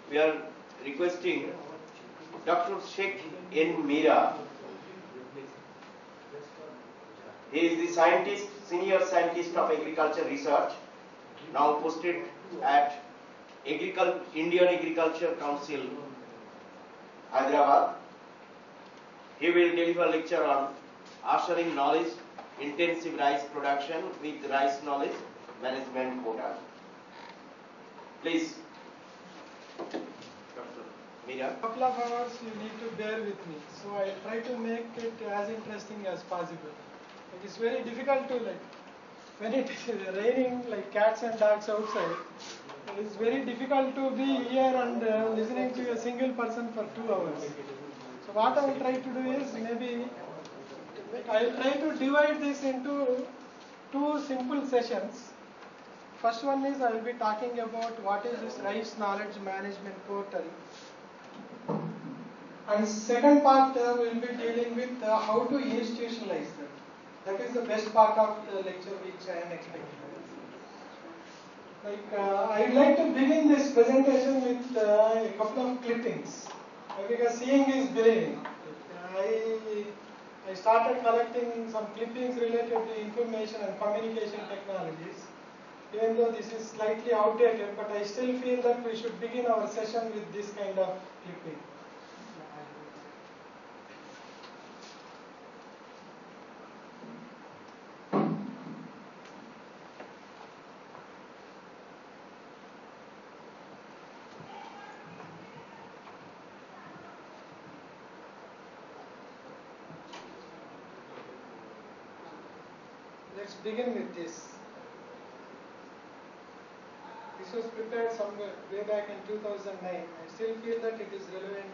we are requesting Dr. Shaikh in Meera. He is the scientist, senior scientist of agriculture research, now posted at Indian Agriculture Council, Hyderabad. He will deliver a lecture on ushering knowledge, intensive rice production with rice knowledge management quota. Please, Dr. Meera. Couple of hours you need to bear with me, so I try to make it as interesting as possible. It is very difficult to, like, when it is raining like cats and dogs outside, it is very difficult to be here and listening to a single person for 2 hours. So what I will try to do is, maybe I will try to divide this into 2 simple sessions. First one is I will be talking about what is this rice knowledge management portal. And second part we will be dealing with how to institutionalize that. That is the best part of the lecture which I am expecting. I would like to begin this presentation with a couple of clippings. Because seeing is believing. I started collecting some clippings related to information and communication technologies. Even though this is slightly outdated, but I still feel that we should begin our session with this kind of clipping. Let's begin with this. This was prepared somewhere way back in 2009. I still feel that it is relevant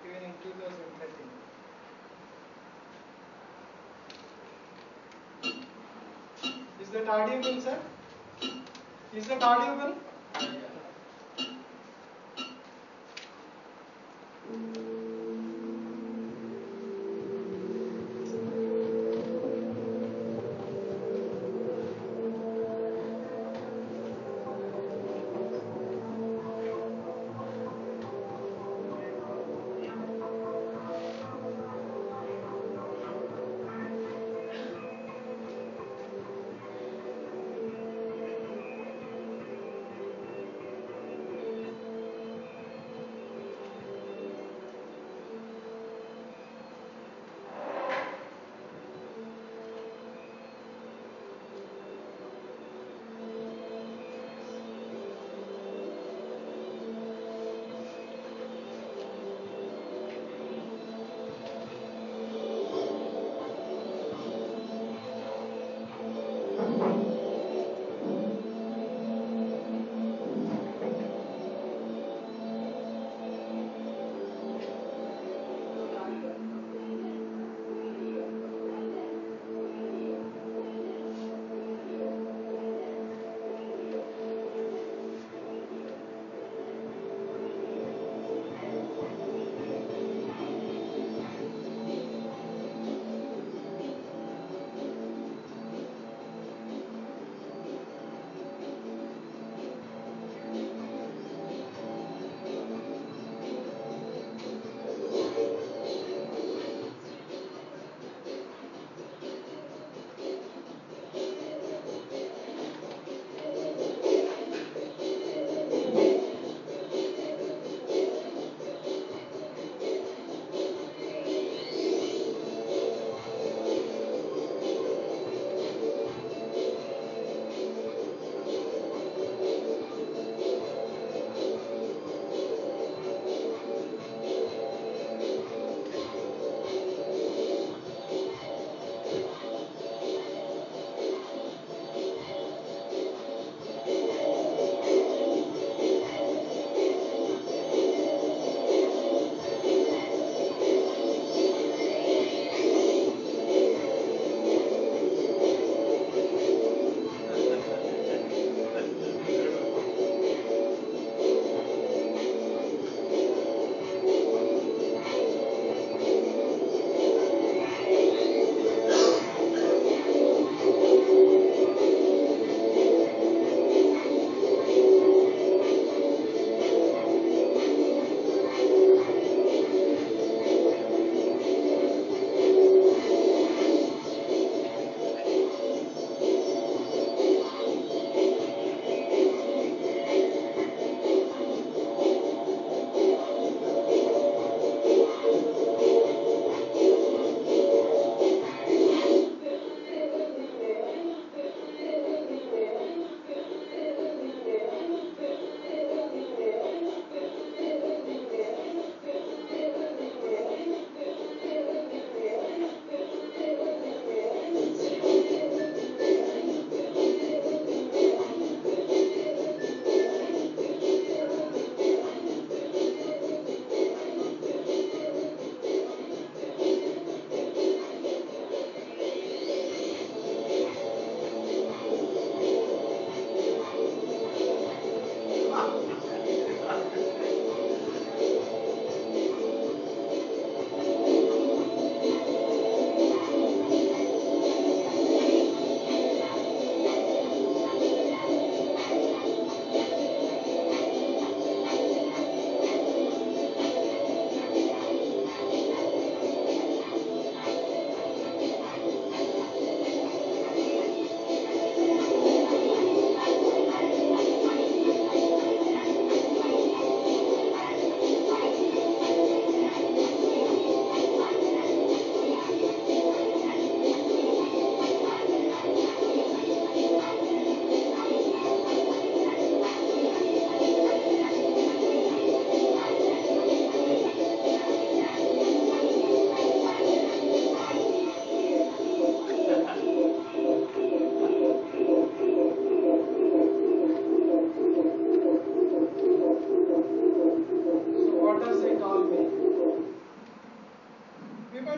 even in 2013. Is that audible, sir? Is that audible?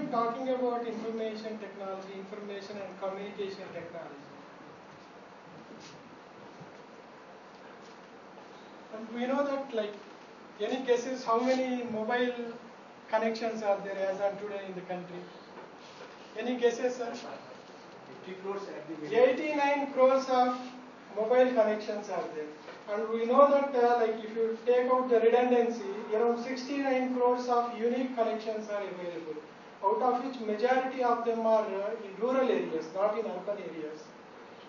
be talking about information technology, information and communication technology. And we know that, like, any guesses how many mobile connections are there as on today in the country? Any guesses, sir? 89 crores of mobile connections are there. And we know that like if you take out the redundancy, around 69 crores of unique connections are available, out of which majority of them are in rural areas, not in urban areas.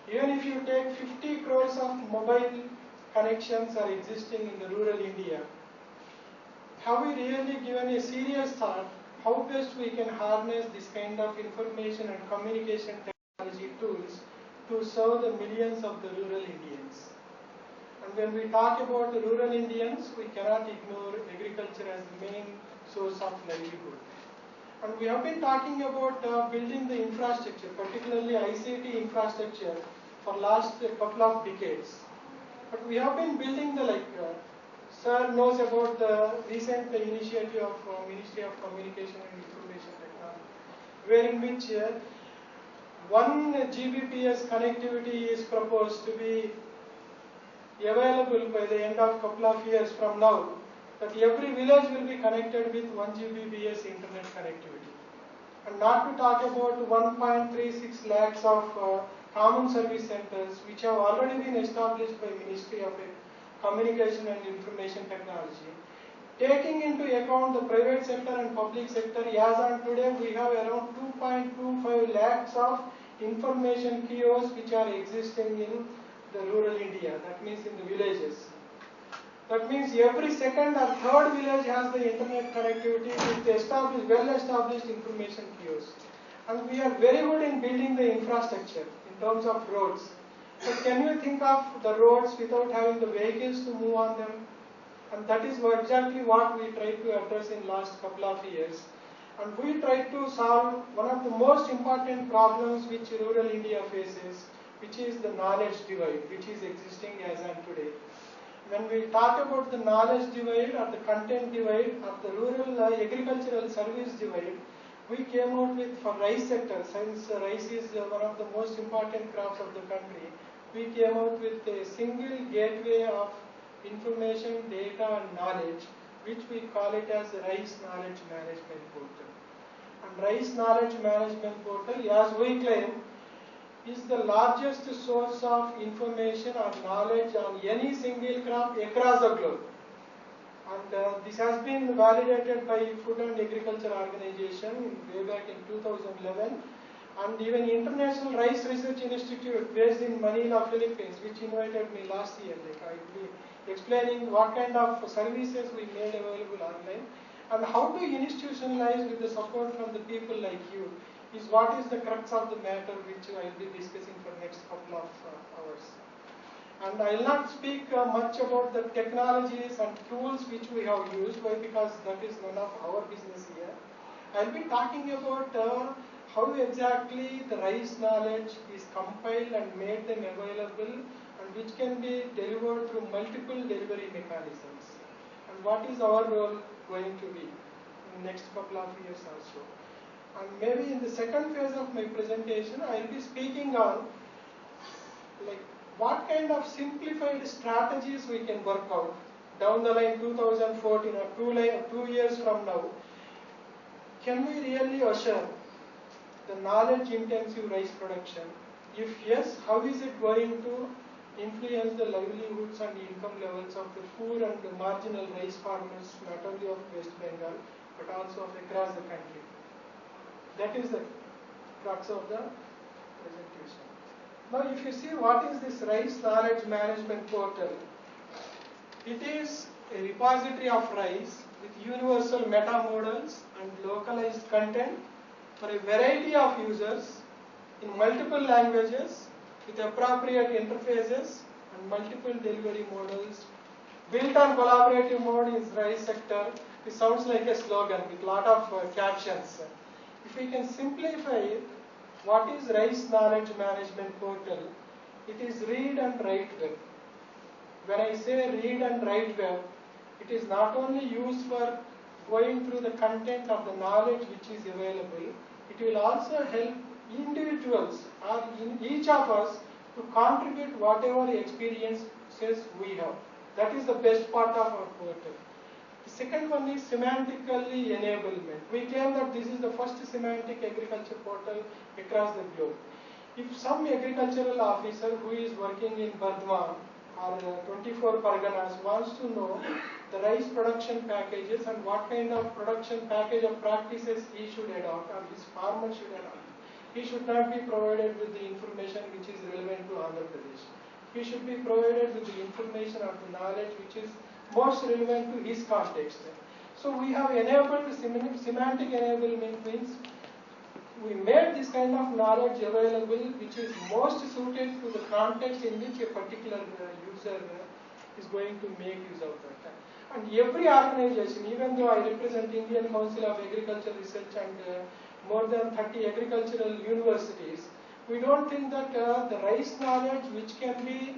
Even if you take 50 crores of mobile connections are existing in the rural India, have we really given a serious thought how best we can harness this kind of information and communication technology tools to serve the millions of the rural Indians? And when we talk about the rural Indians, we cannot ignore agriculture as the main source of livelihood. And we have been talking about building the infrastructure, particularly ICT infrastructure, for last couple of decades. But we have been building the, Sir knows about the recent initiative of Ministry of Communication and Information Technology, wherein which 1 Gbps connectivity is proposed to be available by the end of couple of years from now, that every village will be connected with 1 Gbps internet connectivity. And not to talk about 1.36 lakhs of common service centers which have already been established by Ministry of Communication and Information Technology. Taking into account the private sector and public sector, as on today we have around 2.25 lakhs of information kiosks which are existing in the rural India, that means in the villages. That means every second or third village has the internet connectivity with well-established information kiosks. And we are very good in building the infrastructure in terms of roads. But can you think of the roads without having the vehicles to move on them? And that is exactly what we tried to address in last couple of years. And we tried to solve one of the most important problems which rural India faces, which is the knowledge divide, which is existing as on today. When we talk about the knowledge divide or the content divide or the rural agricultural service divide, we came out with, for rice sector, since rice is one of the most important crops of the country, we came out with a single gateway of information, data and knowledge, which we call it as the Rice Knowledge Management Portal. And Rice Knowledge Management Portal, as we claim, is the largest source of information or knowledge on any single crop across the globe. And this has been validated by Food and Agriculture Organization way back in 2011, and even International Rice Research Institute based in Manila, Philippines, which invited me last year. I will be explaining what kind of services we made available online and how to institutionalize with the support from the people like you is what is the crux of the matter which I will be discussing for next couple of hours. And I will not speak much about the technologies and tools which we have used, because that is none of our business here. I will be talking about how exactly the rice knowledge is compiled and made them available, and which can be delivered through multiple delivery mechanisms. And what is our role going to be in the next couple of years also. And maybe in the second phase of my presentation, I will be speaking on what kind of simplified strategies we can work out down the line 2014 or 2 years from now. Can we really assure the knowledge intensive rice production? If yes, how is it going to influence the livelihoods and income levels of the poor and the marginal rice farmers, not only of West Bengal, but also of across the country? That is the crux of the presentation. Now, if you see what is this Rice Knowledge Management Portal, it is a repository of rice with universal meta models and localized content for a variety of users in multiple languages with appropriate interfaces and multiple delivery models. Built on collaborative mode in rice sector. It sounds like a slogan with lot of captions. If we can simplify what is Rice Knowledge Management Portal, it is read and write web. When I say read and write web, it is not only used for going through the content of the knowledge which is available, it will also help individuals or in each of us to contribute whatever experiences we have. That is the best part of our portal. The second one is semantically enablement. We claim that this is the first semantic agriculture portal across the globe. If some agricultural officer who is working in Burdwan or 24 Parganas wants to know the rice production packages and what kind of production package of practices he should adopt or his farmer should adopt, he should not be provided with the information which is relevant to Andhra Pradesh. He should be provided with the information or the knowledge which is most relevant to his context. So we have enabled semantic enablement, means we made this kind of knowledge available which is most suited to the context in which a particular user is going to make use of that. And every organization, even though I represent Indian Council of Agricultural Research and more than 30 agricultural universities, we don't think that the rice knowledge which can be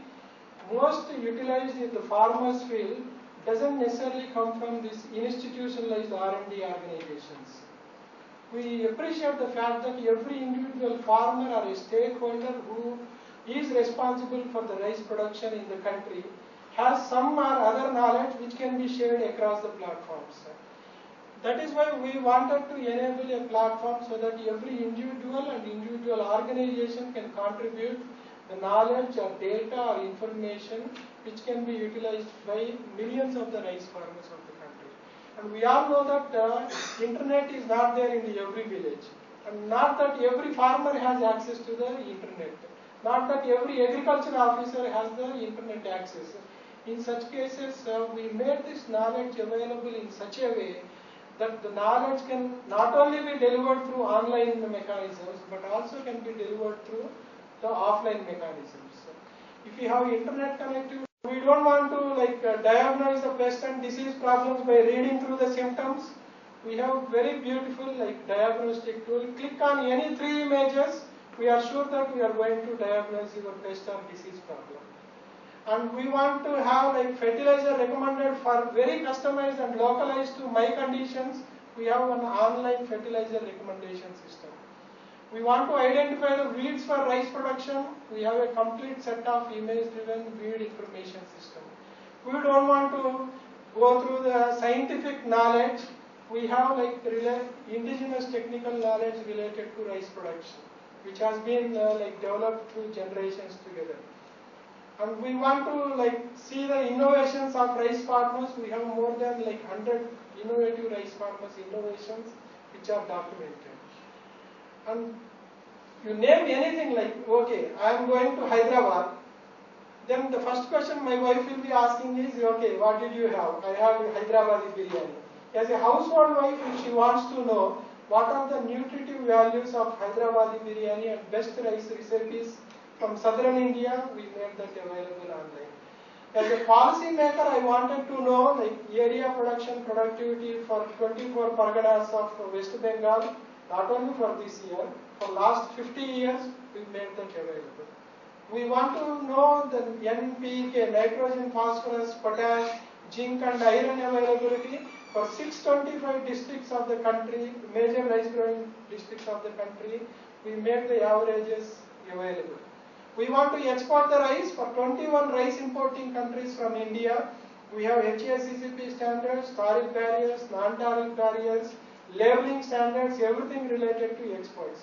most utilized in the farmers' field doesn't necessarily come from these institutionalized R&D organizations. We appreciate the fact that every individual farmer or a stakeholder who is responsible for the rice production in the country has some or other knowledge which can be shared across the platforms. That is why we wanted to enable a platform so that every individual and individual organization can contribute the knowledge or data or information which can be utilized by millions of the rice farmers of the country. And we all know that internet is not there in every village. And not that every farmer has access to the internet. Not that every agriculture officer has the internet access. In such cases, we made this knowledge available in such a way that the knowledge can not only be delivered through online mechanisms, but also can be delivered through the offline mechanisms. If you have internet connectivity, we don't want to diagnose the pest and disease problems by reading through the symptoms. We have very beautiful diagnostic tool. Click on any 3 images, we are sure that we are going to diagnose your pest or disease problem. And we want to have fertilizer recommended for very customized and localized to my conditions. We have an online fertilizer recommendation system. We want to identify the weeds for rice production. We have a complete set of image-driven weed information system. We don't want to go through the scientific knowledge. We have indigenous technical knowledge related to rice production, which has been developed through generations together. And we want to see the innovations of rice farmers. We have more than 100 innovative rice farmers innovations which are documented. And you name anything okay, I am going to Hyderabad, then the first question my wife will be asking is, okay, what did you have? I have Hyderabadi biryani. As a household wife, if she wants to know what are the nutritive values of Hyderabadi biryani and best rice recipes from southern India, we made that available online. As a policy maker, I wanted to know area production productivity for 24 Parganas of West Bengal, not only for this year, for last 50 years, we made that available. We want to know the NPK, nitrogen, phosphorus, potash, zinc and iron availability for 625 districts of the country, major rice growing districts of the country. We made the averages available. We want to export the rice for 21 rice importing countries from India. We have HACCP standards, tariff barriers, non-tariff barriers, labeling standards, everything related to exports.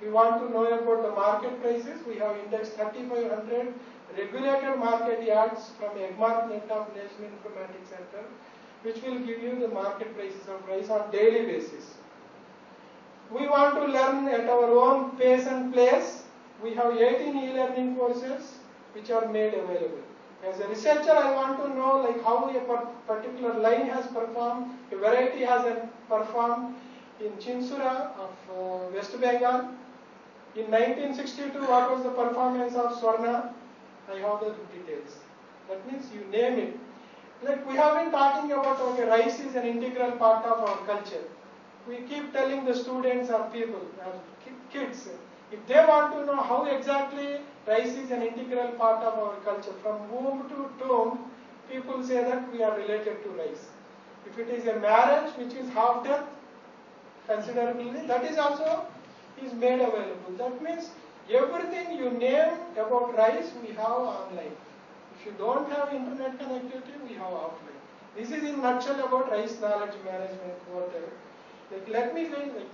We want to know about the market prices. We have indexed 3500 regulated market yards from EGMARK of National Informatics Center, which will give you the market prices of rice on daily basis. We want to learn at our own pace and place. We have 18 e-learning courses which are made available. As a researcher, I want to know how a particular line has performed, a variety has performed in Chinsura of West Bengal. In 1962, what was the performance of Swarna? I have the details. That means you name it. We have been talking about rice is an integral part of our culture. We keep telling the students or people, kids, if they want to know how exactly rice is an integral part of our culture, from womb to tomb, people say that we are related to rice. If it is a marriage which is half death, considerably, that is also is made available. That means everything you name about rice we have online. If you don't have internet connectivity, we have offline. This is in nutshell about rice knowledge management portal. Like, let me say, like,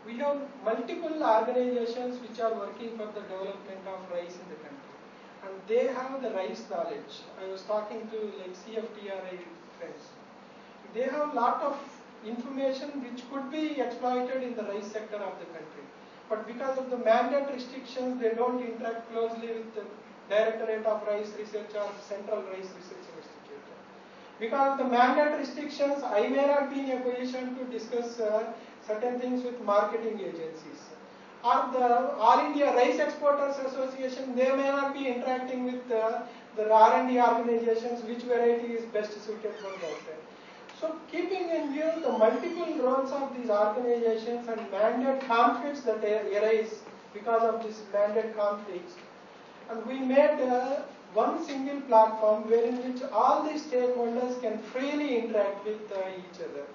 we have multiple organizations which are working for the development of rice in the country, and they have the rice knowledge. I was talking to like CFTRI friends. They have a lot of information which could be exploited in the rice sector of the country, but because of the mandate restrictions, they don't interact closely with the Directorate of Rice Research or Central Rice Research Institute. Because of the mandate restrictions, I may not be in a position to discuss certain things with marketing agencies. Or the All India Rice Exporters Association, they may not be interacting with the R&D organizations, which variety is best suited for that. So keeping in view the multiple roles of these organizations and mandate conflicts that arise because of this mandate conflicts, and we made one single platform wherein which all the stakeholders can freely interact with each other.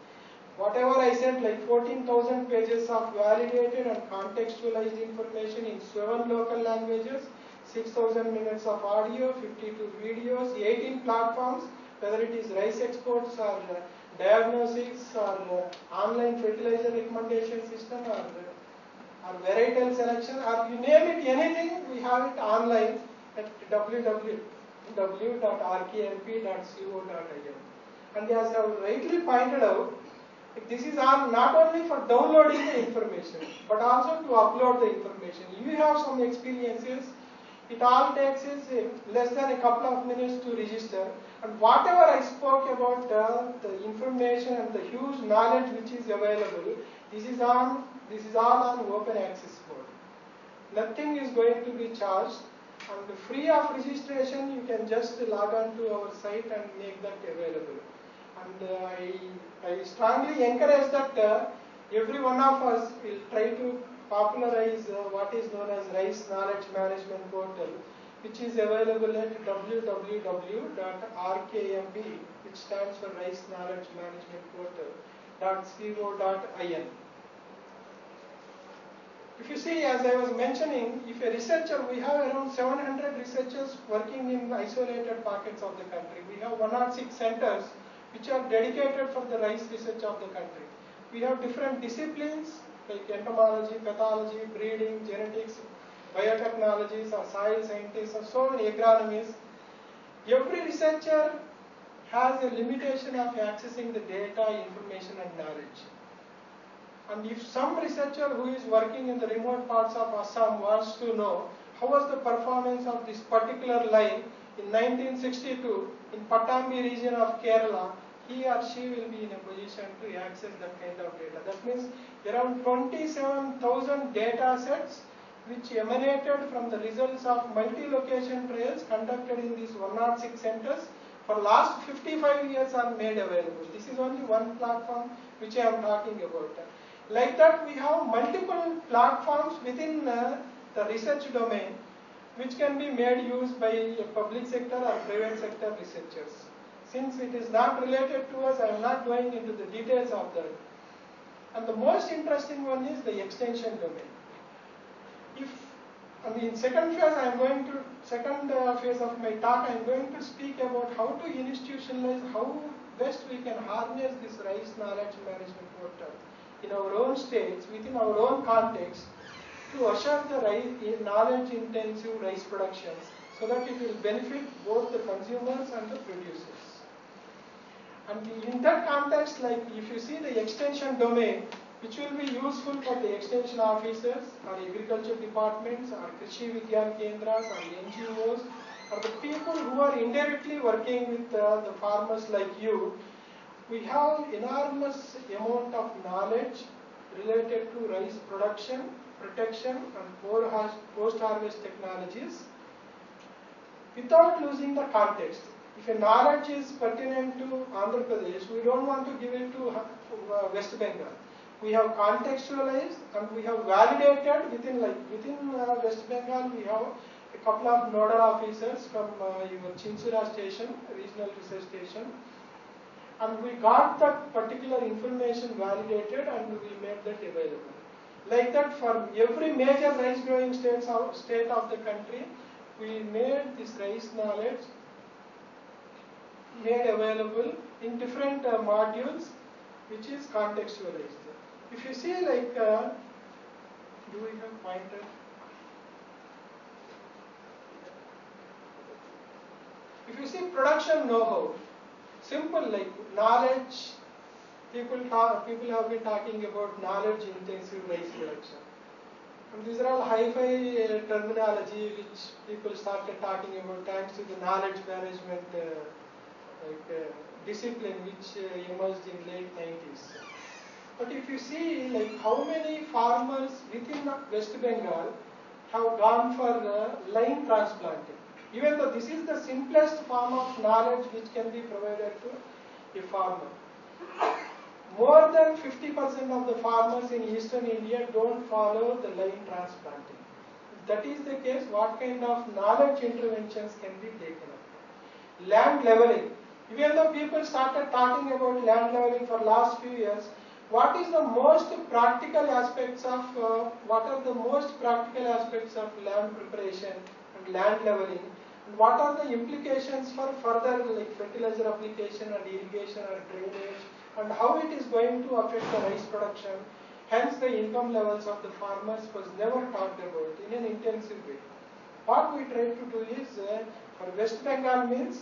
Whatever I said, like 14,000 pages of validated and contextualized information in 7 local languages, 6,000 minutes of audio, 52 videos, 18 platforms, whether it is rice exports or diagnostics or online fertilizer recommendation system or varietal selection, or you name it, anything, we have it online at www.rkmp.co.in. And as I have rightly pointed out, this is all not only for downloading the information, but also to upload the information. You have some experiences. It all takes is less than a couple of minutes to register. And whatever I spoke about the information and the huge knowledge which is available, this is all on open access mode. Nothing is going to be charged, and free of registration, you can just log on to our site and make that available. And I strongly encourage that every one of us will try to popularize what is known as Rice Knowledge Management Portal, which is available at www.rkmb, which stands for Rice Knowledge Management Portal.co.in. If you see, as I was mentioning, if a researcher, we have around 700 researchers working in isolated pockets of the country. We have 106 centers which are dedicated for the rice research of the country. We have different disciplines like entomology, pathology, breeding, genetics, biotechnologies, or soil scientists, or so many agronomies. Every researcher has a limitation of accessing the data, information, and knowledge. And if some researcher who is working in the remote parts of Assam wants to know how was the performance of this particular line in 1962 in Pattambi region of Kerala, he or she will be in a position to access that kind of data. That means around 27,000 data sets which emanated from the results of multi-location trials conducted in these 106 centers for last 55 years are made available. This is only one platform which I am talking about. Like that, we have multiple platforms within the research domain which can be made use by public sector or private sector researchers. Since it is not related to us, I am not going into the details of that. And the most interesting one is the extension domain. Second phase of my talk, I am going to speak about how to institutionalize, how best we can harness this rice knowledge management portal in our own states, within our own context, to assure the knowledge-intensive rice productions, so that it will benefit both the consumers and the producers. And in that context, like if you see the extension domain, which will be useful for the extension officers, or agriculture departments, or Krishi Vigyan Kendras, or NGOs, or the people who are indirectly working with the farmers like you, we have enormous amount of knowledge related to rice production, protection, and post-harvest technologies without losing the context. If a knowledge is pertinent to Andhra Pradesh, we don't want to give it to West Bengal. We have contextualized and we have validated within West Bengal. We have a couple of nodal officers from your Chinsura station, regional research station. and we got that particular information validated and we made that available. Like that, for every major rice growing state of the country, we made this rice knowledge made available in different modules, which is contextualized. If you see, like, do we have pointer? If you see production know-how, simple, like knowledge, people have been talking about knowledge-intensive rice production. And these are all hi-fi terminology which people started talking about thanks to the knowledge management discipline which emerged in late 90s. But if you see, like, how many farmers within West Bengal have gone for line transplanting, even though this is the simplest form of knowledge which can be provided to a farmer. More than 50% of the farmers in eastern India don't follow the line transplanting. If that is the case, what kind of knowledge interventions can be taken up? Land leveling. Even though people started talking about land leveling for last few years, what is the most practical aspects of land preparation and land leveling, and what are the implications for further, like, fertilizer application and irrigation or drainage, and how it is going to affect the rice production? Hence, the income levels of the farmers was never talked about in an intensive way. What we try to do is, for West Bengal means,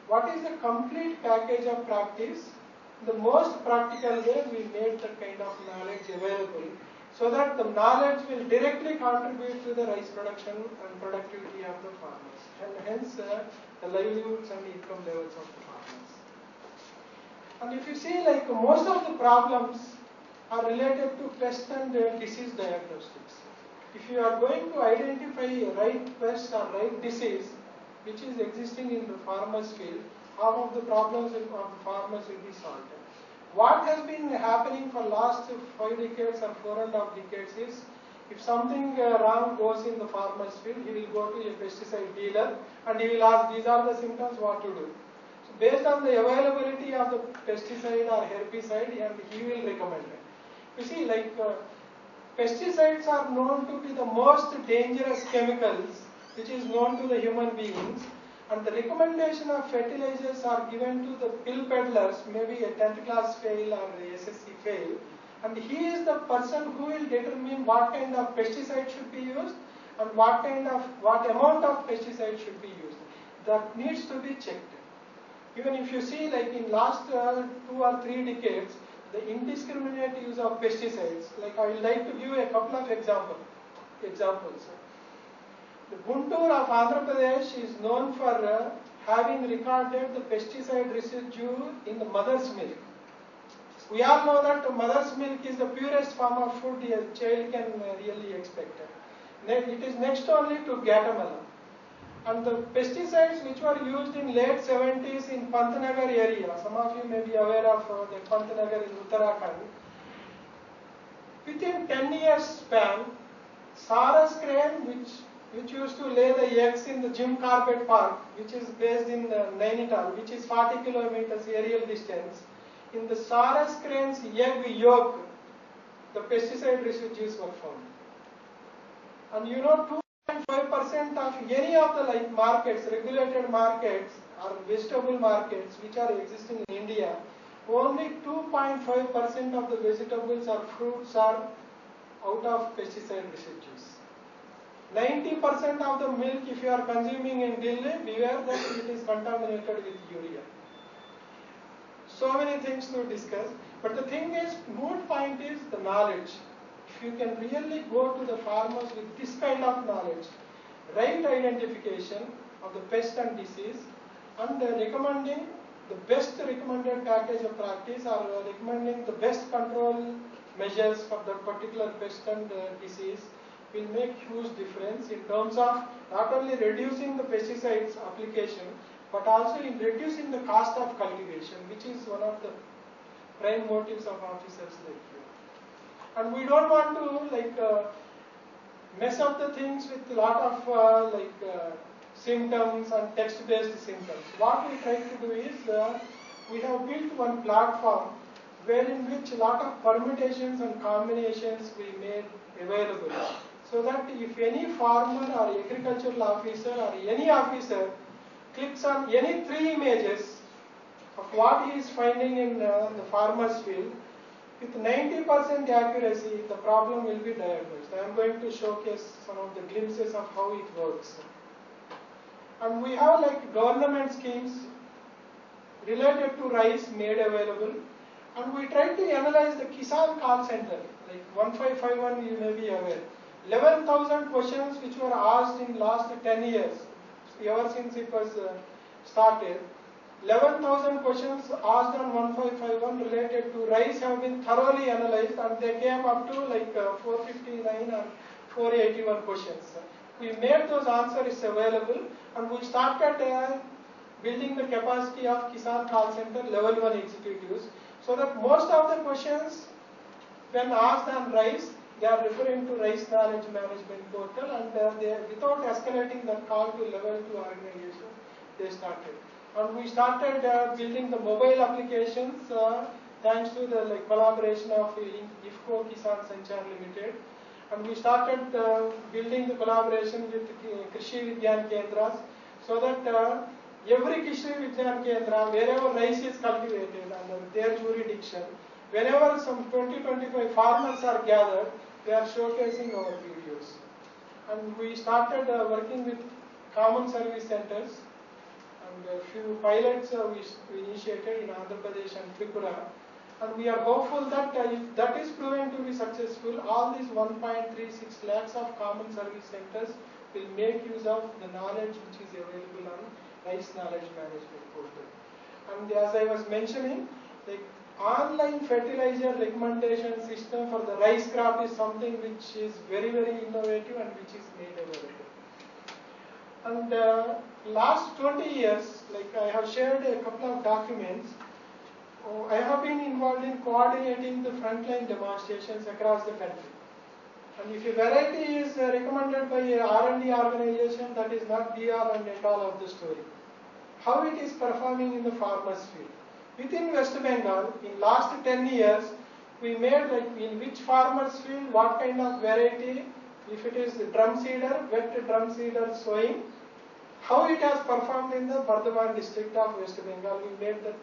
what is the complete package of practice? The most practical way we made that kind of knowledge available, so that the knowledge will directly contribute to the rice production and productivity of the farmers, and hence the livelihoods and income levels of the farmers. And if you see, like, most of the problems are related to pest and disease diagnostics. If you are going to identify right pest or right disease which is existing in the farmer's field, half of the problems of the farmers will be solved. What has been happening for last 5 decades or 4.5 decades is, if something wrong goes in the farmer's field, he will go to a pesticide dealer and he will ask, these are the symptoms, what to do. So based on the availability of the pesticide or herbicide, and he will recommend it. You see, like, pesticides are known to be the most dangerous chemicals which is known to the human beings, and the recommendation of fertilizers are given to the pill peddlers, maybe a 10th class fail or a SSC fail, and he is the person who will determine what kind of pesticide should be used and what amount of pesticide should be used. That needs to be checked. Even if you see, like, in last 2 or 3 decades, the indiscriminate use of pesticides, like, I would like to give a couple of examples. The Guntur of Andhra Pradesh is known for having recorded the pesticide residue in the mother's milk. We all know that mother's milk is the purest form of food a child can really expect. It is next only to Gatamala. And the pesticides which were used in late 70s in Pantnagar area, some of you may be aware of the Pantnagar in Uttarakhand. Within 10 years span, Saras crane, which used to lay the eggs in the Jim Corbett Park, which is based in Nainital, which is 40 kilometers aerial distance, in the Saras crane's egg yolk, the pesticide residues were found. And you know, 2.5% of any of the, like, markets, regulated markets or vegetable markets which are existing in India, only 2.5% of the vegetables or fruits are out of pesticide residues. 90% of the milk, if you are consuming in Delhi, beware that it is contaminated with urea. So many things to discuss, but the thing is, moot point is the knowledge. If you can really go to the farmers with this kind of knowledge, right identification of the pest and disease, and recommending the best recommended package of practice, or recommending the best control measures for that particular pest and disease, will make huge difference in terms of not only reducing the pesticides application, but also in reducing the cost of cultivation, which is one of the prime motives of officers like you. And we don't want to, like, mess up the things with a lot of symptoms and text-based symptoms. What we try to do is we have built one platform wherein which a lot of permutations and combinations we made available. So that if any farmer or agricultural officer or any officer clicks on any 3 images of what he is finding in the farmer's field, with 90% accuracy, the problem will be diagnosed. I am going to showcase some of the glimpses of how it works. And we have like government schemes related to rice made available. And we try to analyze the Kisan call center, like 1551 you may be aware. 11,000 questions which were asked in last 10 years, ever since it was started. 11,000 questions asked on 1551 related to rice have been thoroughly analyzed, and they came up to like 459 or 481 questions. We made those answers available, and we started building the capacity of Kisan call center level 1 executives, so that most of the questions when asked on rice, they are referring to rice knowledge management portal, and they, without escalating that call to level 2 organization, they started. And we started building the mobile applications thanks to the collaboration of IFCO Kisan Sanchar Limited. And we started building the collaboration with Krishi Vigyan Kendras, so that every Krishi Vigyan Kendra, wherever rice is cultivated under their jurisdiction, whenever some 20-25 farmers are gathered, they are showcasing our videos. And we started working with common service centers. And a few pilots we initiated in Andhra Pradesh and Tripura, and we are hopeful that if that is proven to be successful, all these 1.36 lakhs of common service centers will make use of the knowledge which is available on rice knowledge management portal. And as I was mentioning, the online fertilizer recommendation system for the rice crop is something which is very, very innovative and which is made available. And last 20 years, like I have shared a couple of documents, I have been involved in coordinating the frontline demonstrations across the country. And if a variety is recommended by a R&D organization, that is not BR and et al. Of the story. How it is performing in the farmer's field. Within West Bengal, in last 10 years, we made like in which farmer's field, what kind of variety, if it is drum seeder, wet drum seeder sowing, how it has performed in the Bardhaman district of West Bengal. We made the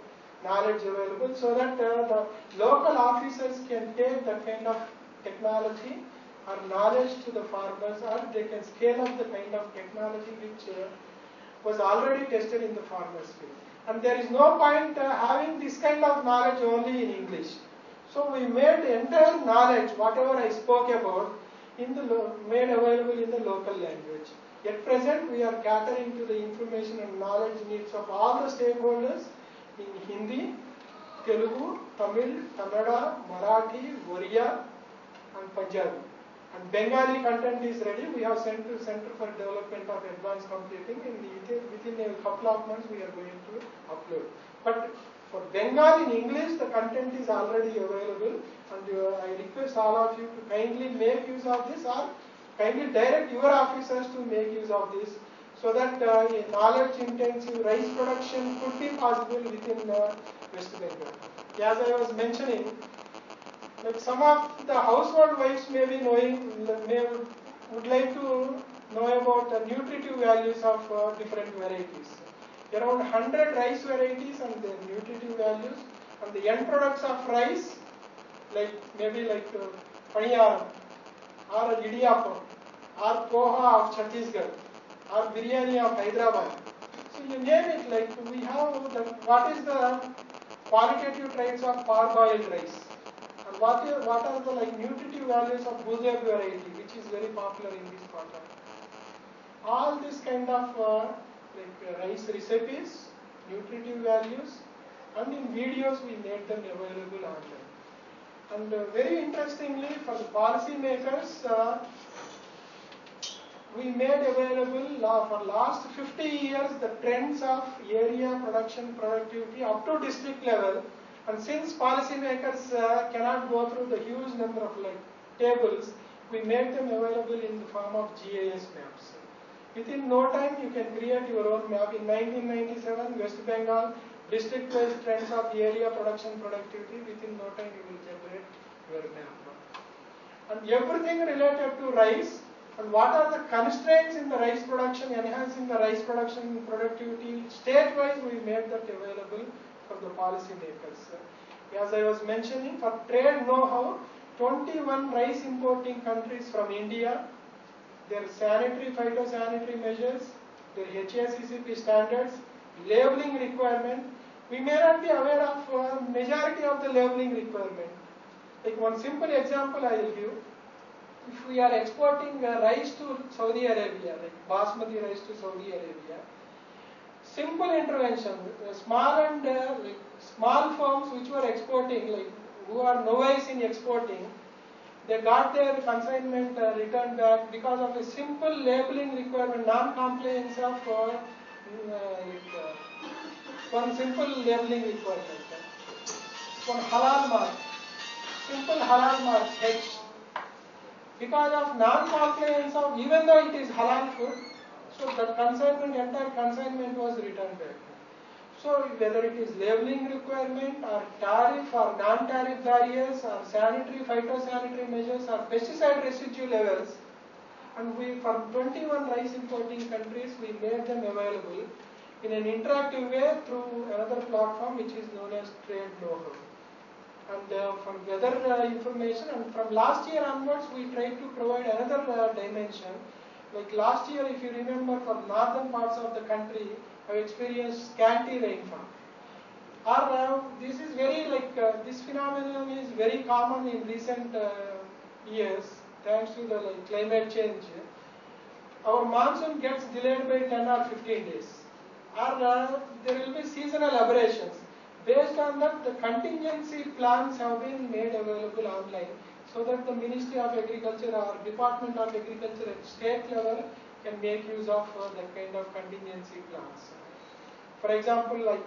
knowledge available so that the local officers can take that kind of technology or knowledge to the farmers, or they can scale up the kind of technology which was already tested in the farmers field. And there is no point having this kind of knowledge only in English. So we made the entire knowledge, whatever I spoke about, made available in the local language. At present, we are catering to the information and knowledge needs of all the stakeholders in Hindi, Telugu, Tamil, Kannada, Marathi, Oriya, and Punjabi. And Bengali content is ready. We have sent to Center for Development of Advanced Computing, and within a couple of months we are going to upload. But for Bengali in English, the content is already available, and I request all of you to kindly make use of this, or kindly direct your officers to make use of this, so that a knowledge-intensive rice production could be possible within West Bengal. As I was mentioning, like some of the household wives may be knowing, would like to know about the nutritive values of different varieties. Around 100 rice varieties and their nutritive values, and the end products of rice, like maybe like paniyaram, or idiyappam, or poha of Chhattisgarh, or biryani of Hyderabad. So you name it, like we have what is the qualitative traits of parboiled rice, and what are the like nutritive values of buzard variety, which is very popular in this part of. All this kind of rice recipes, nutritive values, and in videos we made them available online. And very interestingly, for the policy makers, we made available for last 50 years the trends of area production productivity up to district level. And since policymakers cannot go through the huge number of tables, we made them available in the form of GIS maps. Within no time, you can create your own map. In 1997, West Bengal district-wise trends of area production productivity. Within no time you will generate your map. And everything related to rice, and what are the constraints in the rice production, enhancing the rice production productivity, state-wise we made that available for the policy makers. As I was mentioning, for trade know-how, 21 rice importing countries from India, their sanitary, phytosanitary measures, their HACCP standards, labeling requirement. We may not be aware of majority of the labeling requirement. Like one simple example I will give. If we are exporting rice to Saudi Arabia, like basmati rice to Saudi Arabia, simple intervention, small and like small firms which were exporting, like who are novice in exporting, they got their consignment returned back because of a simple labeling requirement, non-compliance of one simple labeling requirement. One halal mark, simple halal mark H. Because of non-compliance of, even though it is halal food, so the consignment, entire consignment was returned back. So whether it is labeling requirement or tariff or non-tariff barriers or sanitary, phytosanitary measures or pesticide residue levels, and we, for 21 rice importing countries, we made them available in an interactive way through another platform which is known as Trade Know-how. And for weather information, and from last year onwards we tried to provide another dimension. Like last year, if you remember, for northern parts of the country have experienced scanty rainfall. Or this is very this phenomenon is very common in recent years thanks to the climate change. Our monsoon gets delayed by 10 or 15 days. Or there will be seasonal aberrations. Based on that, the contingency plans have been made available online so that the Ministry of Agriculture or Department of Agriculture at state level can make use of that kind of contingency plans. For example,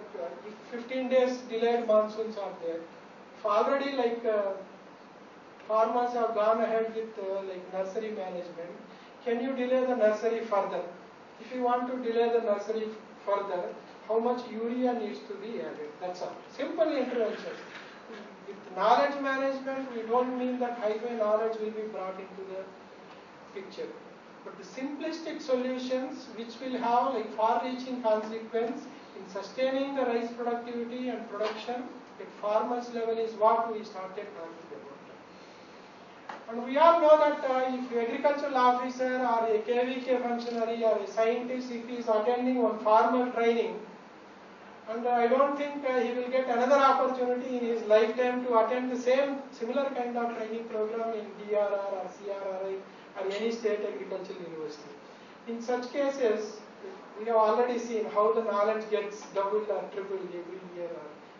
if 15 days delayed monsoons are there, if already farmers have gone ahead with nursery management, can you delay the nursery further? If you want to delay the nursery further, how much urea needs to be added? That's all. Simple intervention. With knowledge management, we don't mean that hi-fi knowledge will be brought into the picture. But the simplistic solutions which will have far-reaching consequence in sustaining the rice productivity and production at farmers level is what we started talking about. And we all know that if agricultural officer or a KVK functionary or a scientist, if he is attending one formal training, and I don't think he will get another opportunity in his lifetime to attend the similar kind of training program in DRR or CRRI or any state agricultural university. In such cases, we have already seen how the knowledge gets doubled or tripled every year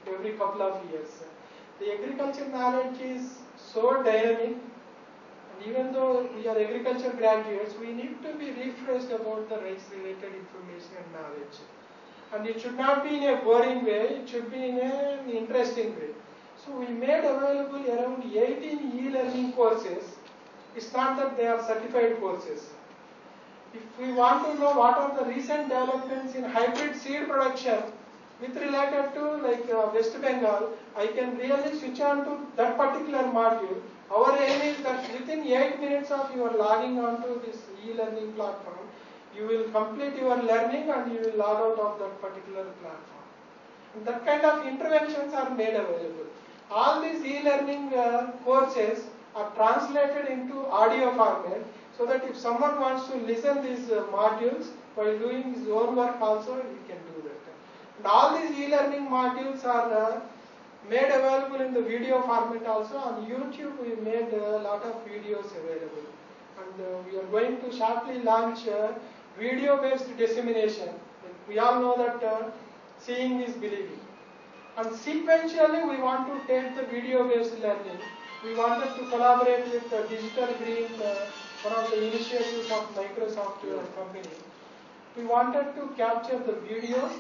or every couple of years. The agriculture knowledge is so dynamic, and even though we are agriculture graduates, we need to be refreshed about the rice related information and knowledge. And it should not be in a boring way, it should be in an interesting way. So we made available around 18 e-learning courses. It's not that they are certified courses. If we want to know what are the recent developments in hybrid seed production with related to West Bengal, I can really switch on to that particular module. Our aim is that within 8 minutes of your logging onto this e-learning platform, you will complete your learning and you will log out of that particular platform. And that kind of interventions are made available. All these e-learning courses are translated into audio format so that if someone wants to listen these modules while doing his own work also, he can do that. And all these e-learning modules are made available in the video format also. On YouTube we made a lot of videos available. And we are going to shortly launch video-based dissemination. We all know that seeing is believing. And sequentially we want to take the video-based learning. We wanted to collaborate with Digital Green, one of the initiatives of Microsoft company. We wanted to capture the videos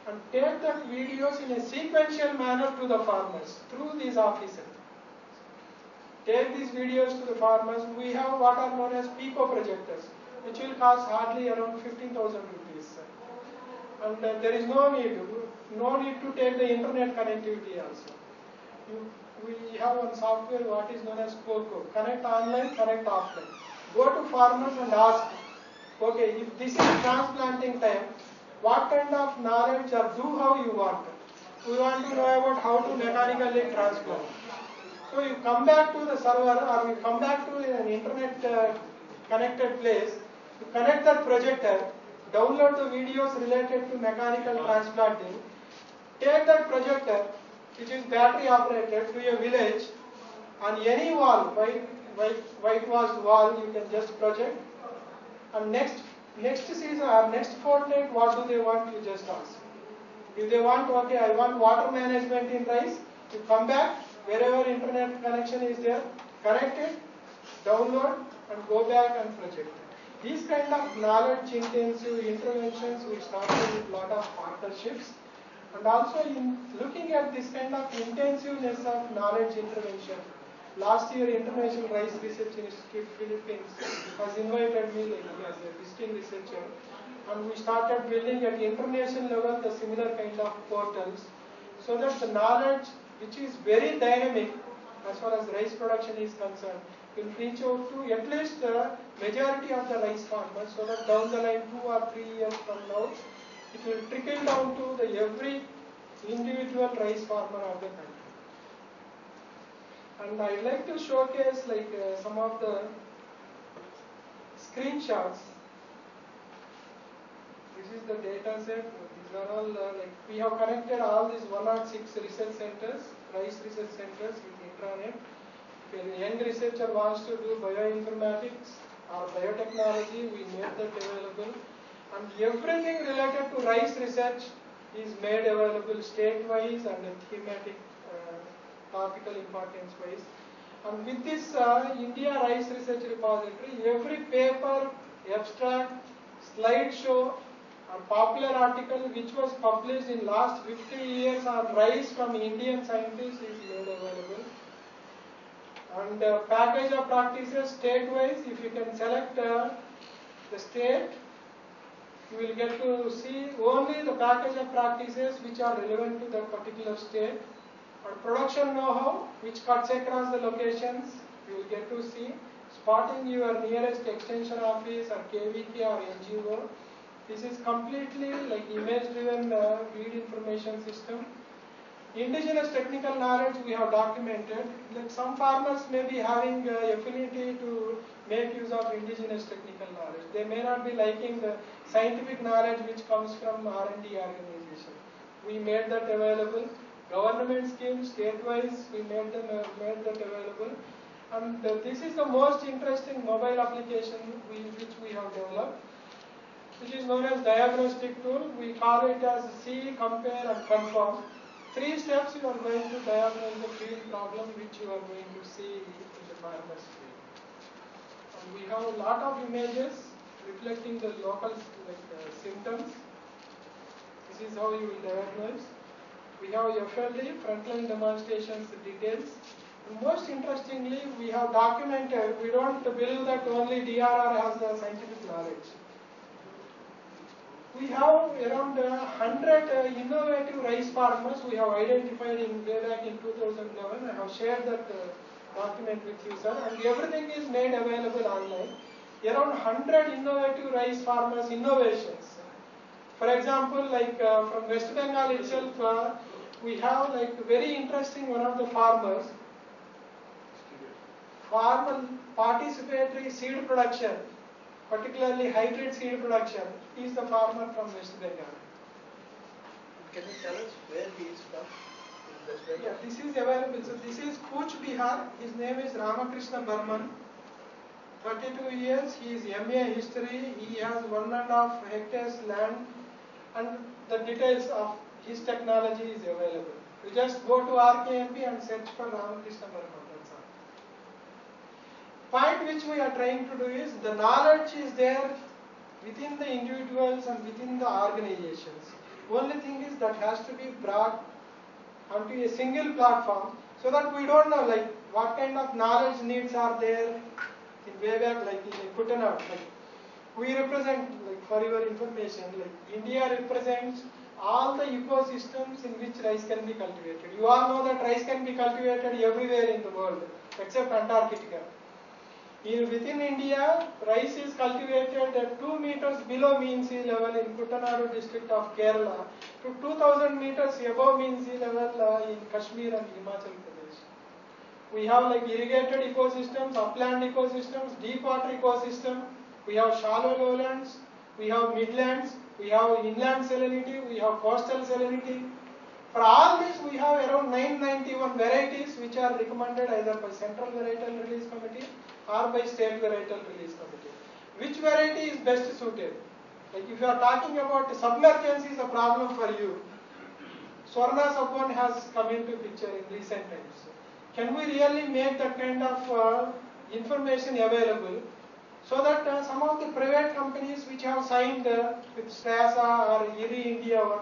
and take the videos in a sequential manner to the farmers through these officers. Take these videos to the farmers. We have what are known as Pico projectors, which will cost hardly around 15,000 rupees. and there is no need to take the internet connectivity also. We have one software what is known as COCO, connect online, connect offline. Go to farmers and ask, okay, if this is transplanting time, what kind of knowledge or do how you want? We want to know about how to mechanically transplant. So you come back to the server or you come back to an internet connected place, you connect that projector, download the videos related to mechanical transplanting, take that projector which is battery operated to a village on any wall, whitewashed wall you can just project, and next season or next fortnight what do they want you just ask. If they want, okay, I want water management in rice, you come back, wherever internet connection is there, connect it, download and go back and project it. These kind of knowledge intensive interventions we started with lot of partnerships, and also in looking at this kind of intensiveness of knowledge intervention. Last year International Rice Research Institute Philippines has invited me as a visiting researcher, and we started building at international level the similar kind of portals, so that the knowledge which is very dynamic as far as rice production is concerned will reach out to at least the majority of the rice farmers, so that down the line 2 or 3 years from now it will trickle down to the every individual rice farmer of the country. And I'd like to showcase some of the screenshots. This is the data set. These are all we have connected all these 106 research centers, rice research centers with intranet. If a young researcher wants to do bioinformatics or biotechnology, we made that available. And everything related to rice research is made available state-wise and thematic, topical importance wise. And with this India Rice Research Repository, every paper, abstract, slideshow, or popular article which was published in last 50 years on rice from Indian scientists is made available. And package of practices state-wise, if you can select the state, you will get to see only the package of practices which are relevant to that particular state. And production know-how which cuts across the locations, you will get to see. Spotting your nearest extension office or KVK or NGO. This is completely image-driven feed information system. Indigenous technical knowledge we have documented. Some farmers may be having affinity to make use of indigenous technical knowledge. They may not be liking the scientific knowledge which comes from R&D organization. We made that available. Government schemes, state-wise, we made that available. And this is the most interesting mobile application which we have developed, which is known as diagnostic tool. We call it as see, compare and confirm. 3 steps you are going to diagnose the field problem which you are going to see in the farmer's field. And we have a lot of images reflecting the local symptoms. This is how you will diagnose. We have FLD, frontline demonstrations details. And most interestingly, we have documented, we don't believe that only DRR has the scientific knowledge. We have around 100 innovative rice farmers we have identified way back in 2011. I have shared that document with you, sir, and everything is made available online. Around 100 innovative rice farmers innovations. For example, from West Bengal itself, we have very interesting one of the farmers, participatory seed production, particularly hybrid seed production, is the farmer from West Bengal. Can you tell us where he is from? Yeah, this is available. So this is Kuch, Bihar. His name is Ramakrishna Burman. 32 years. He is MA History. He has 1.5 hectares land, and the details of his technology is available. You just go to RKMP and search for Ramakrishna Burman. That's all. Point which we are trying to do is the knowledge is there within the individuals and within the organizations. Only thing is that has to be brought onto a single platform, so that we don't know what kind of knowledge needs are there in way back in a Kutanat. We represent for your information, like India represents all the ecosystems in which rice can be cultivated. You all know that rice can be cultivated everywhere in the world except Antarctica. Within India, rice is cultivated at 2 meters below mean sea level in Kuttanadu district of Kerala to 2000 meters above mean sea level in Kashmir and Himachal Pradesh. We have like irrigated ecosystems, upland ecosystems, deep water ecosystem, we have shallow lowlands, we have midlands, we have inland salinity, we have coastal salinity. For all this, we have around 991 varieties which are recommended either by Central Varietal Release Committee or by State Varietal Release Committee. Which variety is best suited? Like if you are talking about submergence is a problem for you, Swarna Subone has come into picture in recent times. Can we really make that kind of information available so that some of the private companies which have signed with STASA or IRI India or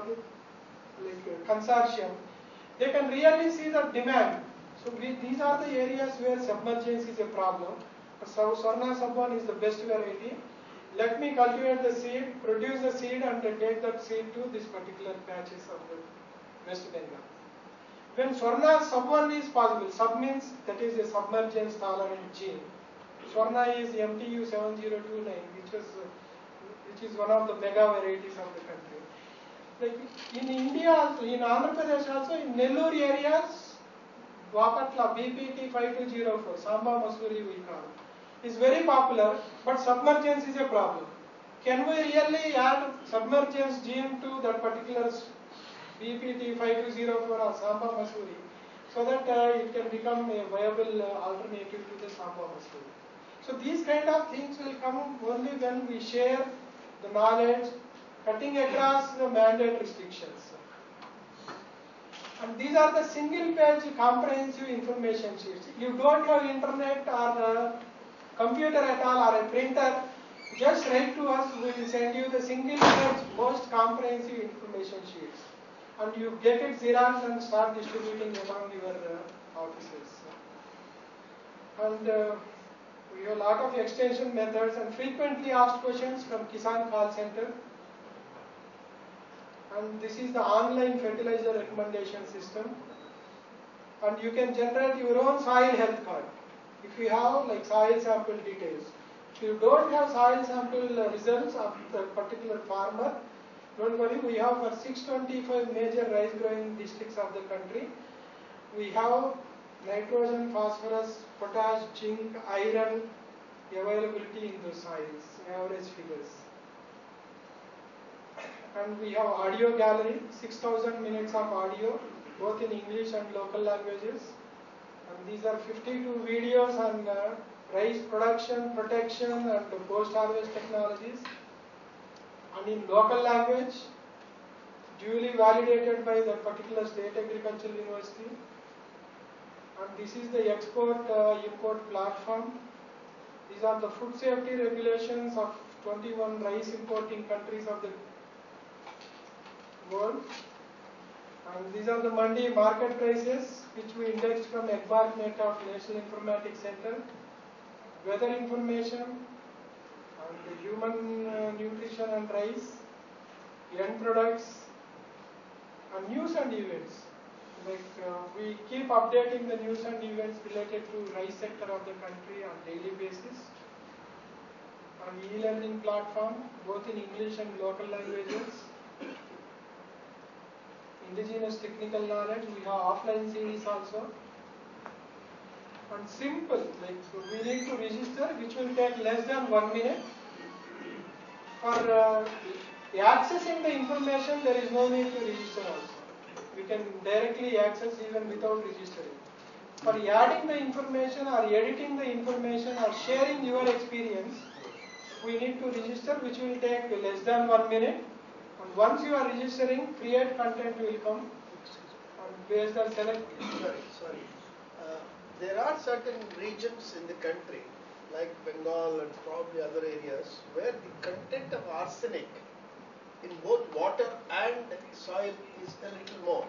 consortium, they can really see the demand. So these are the areas where submergence is a problem. So Swarna Subone is the best variety. Let me cultivate the seed, produce the seed and take that seed to this particular patches of the West Bengal. When Swarna Subone is possible, sub means that is a submergence tolerant gene. Swarna is MTU 7029, which is one of the mega varieties of the country. Like in India, also, in Andhra Pradesh also, in Nellore areas, Vapatla BPT 5204, Samba Masuri we call, is very popular, but submergence is a problem. Can we really add submergence gene to that particular BPT 5204 or Samba Masuri so that it can become a viable alternative to the Samba Masuri? So these kind of things will come only when we share the knowledge, cutting across the mandate restrictions. And these are the single page comprehensive information sheets. You don't have internet or computer at all or a printer, just write to us, we will send you the single page most comprehensive information sheets. And you get it Xerox and start distributing among your offices. And we have a lot of extension methods and frequently asked questions from Kisan Call Center. And this is the online fertilizer recommendation system. And you can generate your own soil health card if you have like soil sample details. If you don't have soil sample results of the particular farmer, don't worry, we have for 625 major rice growing districts of the country, we have nitrogen, phosphorus, potash, zinc, iron availability in those soils, average figures. And we have audio gallery, 6,000 minutes of audio, both in English and local languages. And these are 52 videos on rice production, protection and post-harvest technologies. And in local language, duly validated by the particular state agricultural university. And this is the export-import platform. These are the food safety regulations of 21 rice importing countries of the world. And these are the mandi market prices which we indexed from ECBARNet of National Informatics Center. Weather information, and the human nutrition and rice, end products, and news and events. Like we keep updating the news and events related to rice sector of the country on daily basis. On e-learning platform, both in English and local languages. Indigenous technical knowledge, we have offline series also. And simple, like we need to register, which will take less than 1 minute. For accessing the information, there is no need to register also. We can directly access even without registering. For adding the information or editing the information or sharing your experience, we need to register, which will take less than 1 minute. And once you are registering, create content will come. And based on select. Sorry. There are certain regions in the country, like Bengal and probably other areas, where the content of arsenic in both water and soil is a little more.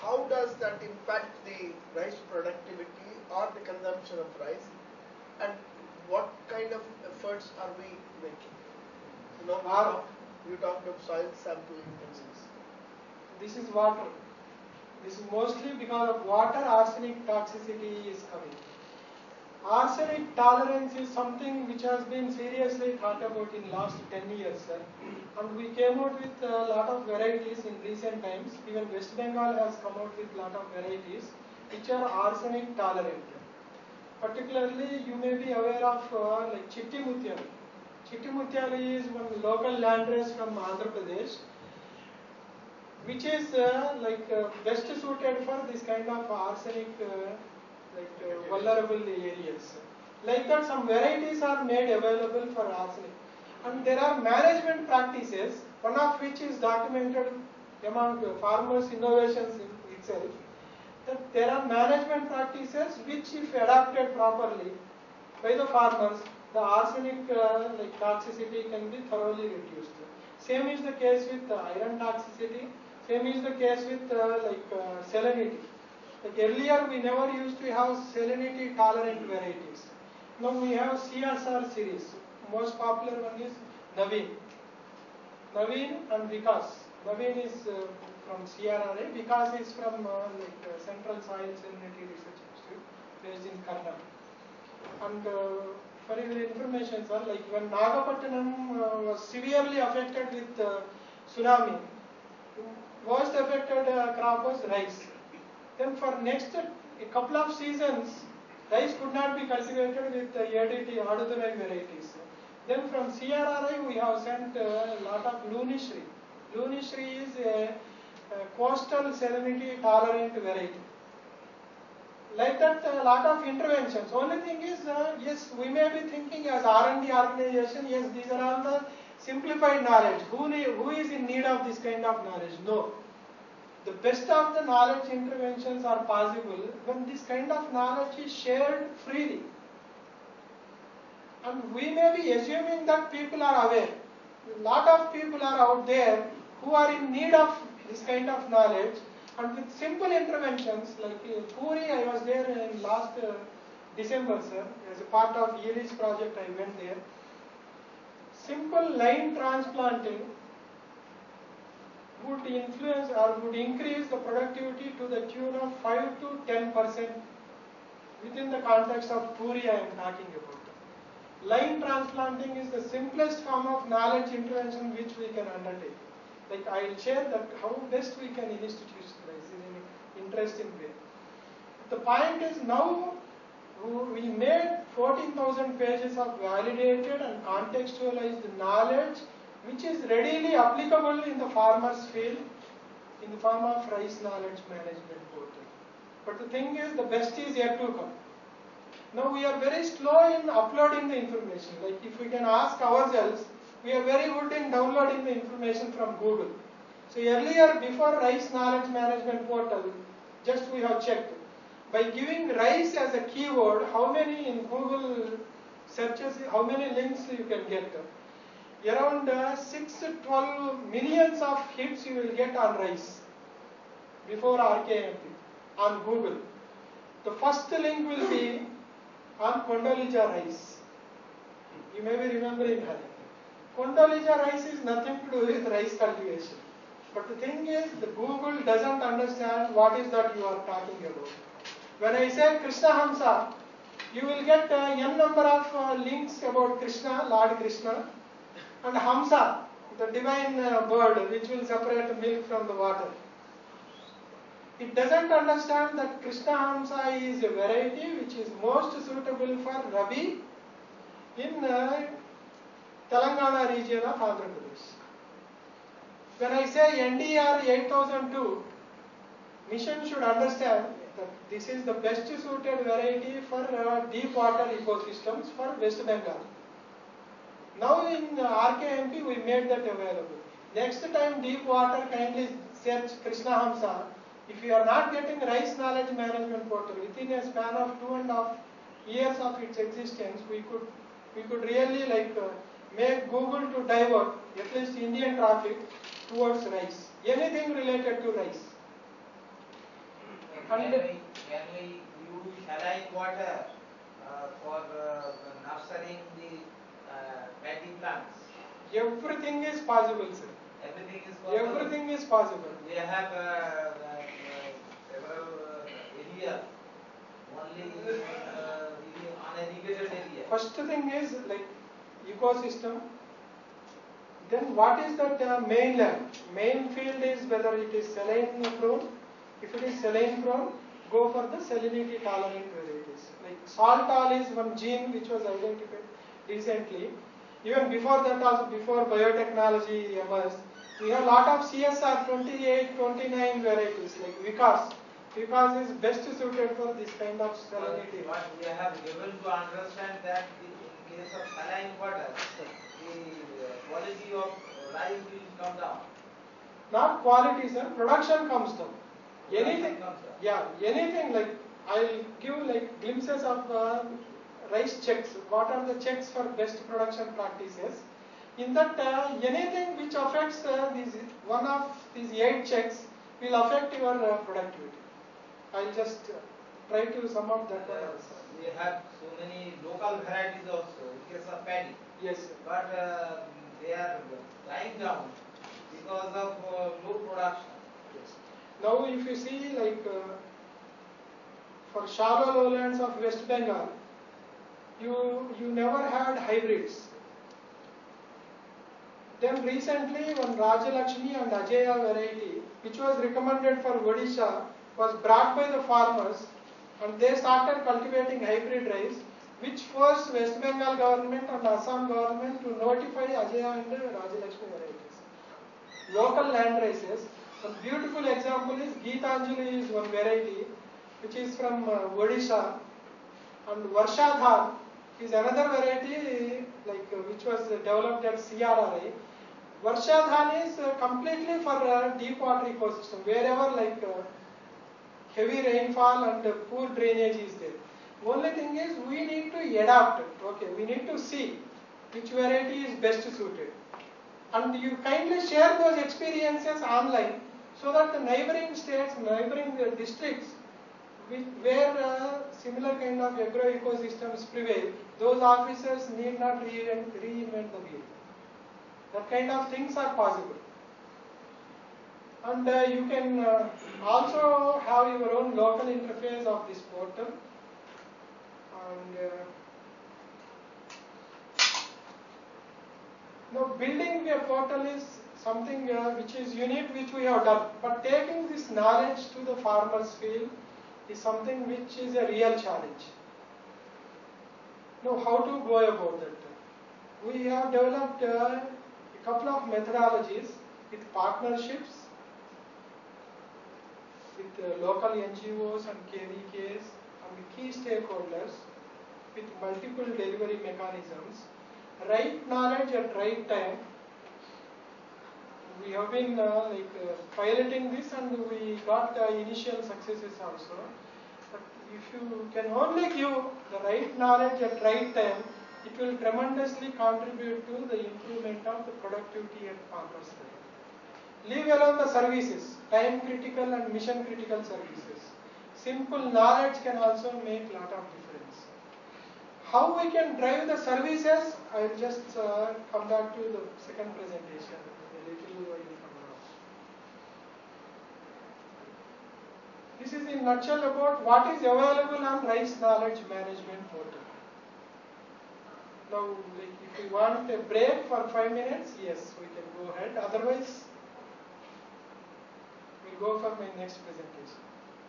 How does that impact the rice productivity or the consumption of rice? And what kind of efforts are we making? No, you talked of soil sample intensities. This is water. This is mostly because of water arsenic toxicity is coming. Arsenic tolerance is something which has been seriously thought about in last 10 years, sir. And we came out with a lot of varieties in recent times. Even West Bengal has come out with a lot of varieties which are arsenic tolerant. Particularly, you may be aware of like Chitti Mutyali. Chitti Mutyali is one local landrace from Andhra Pradesh, which is best suited for this kind of arsenic vulnerable areas. Like that, some varieties are made available for arsenic. And there are management practices, one of which is documented among farmers' innovations in itself, that there are management practices which, if adopted properly by the farmers, the arsenic toxicity can be thoroughly reduced. Same is the case with iron toxicity. Same is the case with salinity. Like earlier, we never used to have salinity tolerant varieties. Now we have CSR series. Most popular one is Naveen. Naveen and Vikas. Naveen is from CRRA. Vikas is from Central Soil Salinity Research Institute, based in Karnataka. And for your information, sir, like when Nagapattinam was severely affected with tsunami, most affected crop was rice. Then for next a couple of seasons, rice could not be cultivated with ADT, Adudurai varieties. Then from CRRI we have sent a lot of Lunishri. Lunishri is a coastal salinity tolerant variety. Like that, a lot of interventions. Only thing is, yes, we may be thinking as R&D organization, yes, these are all the simplified knowledge. Who is in need of this kind of knowledge? No. The best of the knowledge interventions are possible when this kind of knowledge is shared freely. And we may be assuming that people are aware. A lot of people are out there who are in need of this kind of knowledge, and with simple interventions, like Puri, I was there in last December, sir, as a part of ERIS project, I went there. Simple line transplanting would influence or would increase the productivity to the tune of 5 to 10% within the context of Puri I am talking about. Line transplanting is the simplest form of knowledge intervention which we can undertake. Like I will share that how best we can institutionalize in an interesting way. The point is now we made 14,000 pages of validated and contextualized knowledge which is readily applicable in the farmer's field in the form of rice knowledge management portal. But the thing is, the best is yet to come. Now we are very slow in uploading the information. Like if we can ask ourselves, we are very good in downloading the information from Google. So earlier, before rice knowledge management portal, just we have checked. By giving rice as a keyword, how many in Google searches, how many links you can get? Around 6 to 12 millions of hits you will get on rice before RKMP on Google. The first link will be on Kondolija rice. You may be remembering her. Kondolija rice is nothing to do with rice cultivation. But the thing is, the Google doesn't understand what is that you are talking about. When I say Krishna Hamsa, you will get n number of links about Krishna, Lord Krishna, and Hamsa, the divine bird which will separate milk from the water. It doesn't understand that Krishna Hamsa is a variety which is most suitable for Rabi in Telangana region of Andhra Pradesh. When I say NDR 8002, mission should understand that this is the best suited variety for deep water ecosystems for West Bengal. Now in RKMP we made that available. Next time deep water, kindly search Krishna Hamsa. If you are not getting rice knowledge management portal within a span of 2.5 years of its existence, we could really make Google to divert at least Indian traffic towards rice. Anything related to rice. Can we use saline water for nurturing the paddy plants? Everything is possible, sir. Everything is possible. Everything is possible. We have several areas, only unirrigated area. First thing is like ecosystem. Then what is that mainland? Main field is whether it is saline prone. If it is saline prone, go for the salinity tolerant varieties. Like saltol is one gene which was identified recently. Even before that also, before biotechnology emerged, we have a lot of CSR 28, 29 varieties like Vikas. Vikas is best suited for this kind of salinity. What we have able to understand that in case of saline water, the quality of rice will come down. Not quality, sir. Production comes down. Anything, Comes down. yeah, anything like I'll give like glimpses of rice checks. What are the checks for best production practices? In that, anything which affects these one of these 8 checks will affect your productivity. I'll just try to sum up that one also. We have so many local varieties also in case of paddy. Yes, sir. But they are dying down because of low production. Yes. Now, if you see like for shallow lowlands of West Bengal, you never had hybrids. Then recently, one Rajalakshmi and Ajaya variety, which was recommended for Odisha, was brought by the farmers, and they started cultivating hybrid rice, which forced West Bengal government and Assam government to notify Ajaya and Rajalakshmi varieties. Local land races. One beautiful example is Geetanjali is one variety, which is from Odisha, and Varshadhan is another variety like which was developed at CRRI. Varshadhan is completely for deep water ecosystem, wherever like heavy rainfall and poor drainage is there. Only thing is we need to adapt it. Okay, we need to see which variety is best suited, and you kindly share those experiences online so that the neighboring states, neighboring districts where similar kind of agro ecosystems prevail, those officers need not reinvent the wheel. That kind of things are possible. And you can also have your own local interface of this portal. And now building a portal is something which is unique, which we have done. But taking this knowledge to the farmers' field is something which is a real challenge. Now, how to go about that? We have developed a couple of methodologies with partnerships with local NGOs and KVKs and the key stakeholders with multiple delivery mechanisms, right knowledge at right time. We have been piloting this and we got initial successes also. But if you can only give the right knowledge at right time, it will tremendously contribute to the improvement of the productivity at farmers' level. Leave alone the services, time critical and mission critical services. Simple knowledge can also make a lot of difference. How we can drive the services, I will just come back to the second presentation a little while from now. This is in nutshell about what is available on Rice Knowledge Management Portal. Now, if we want a break for 5 minutes, yes, we can go ahead. Otherwise, we'll go for my next presentation.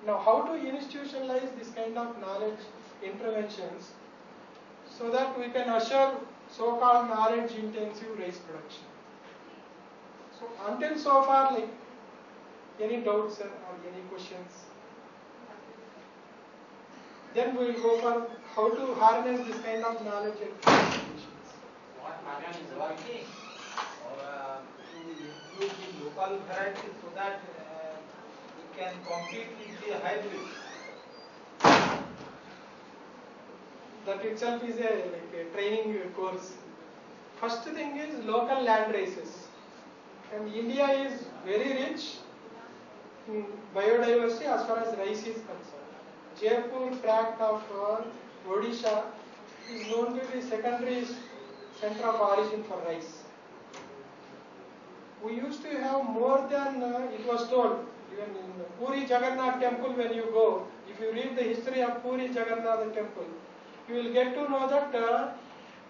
Now, how to institutionalize this kind of knowledge interventions so that we can assure so-called knowledge-intensive rice production. So, until so far, any doubts or any questions? Then we will go for how to harness this kind of knowledge and conditions. What Magan is working or to improve the local varieties so that it can compete with the hybrid. That itself is a training course. First thing is local land races. And India is very rich in biodiversity as far as rice is concerned. Jaipur tract of Odisha is known to be secondary center of origin for rice. we used to have more than, it was told, even in Puri Jagannath temple when you go, if you read the history of Puri Jagannath temple, you will get to know that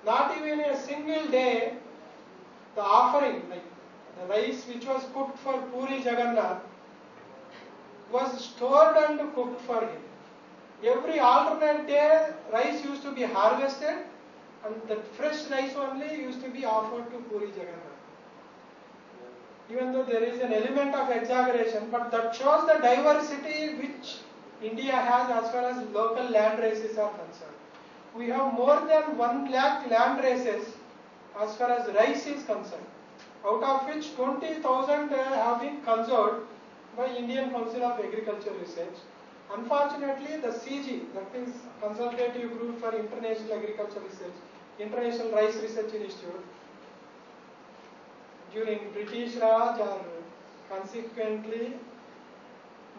not even a single day the offering, like the rice which was cooked for Puri Jagannath, was stored and cooked for him. Every alternate day, rice used to be harvested, and the fresh rice only used to be offered to Puri Jagannath. Even though there is an element of exaggeration, but that shows the diversity which India has as far as local land races are concerned. We have more than 1 lakh land races as far as rice is concerned, out of which 20,000 have been conserved by Indian Council of Agriculture Research. Unfortunately, the CG, that is Consultative Group for International Agriculture Research, International Rice Research Institute, during British Raj or consequently,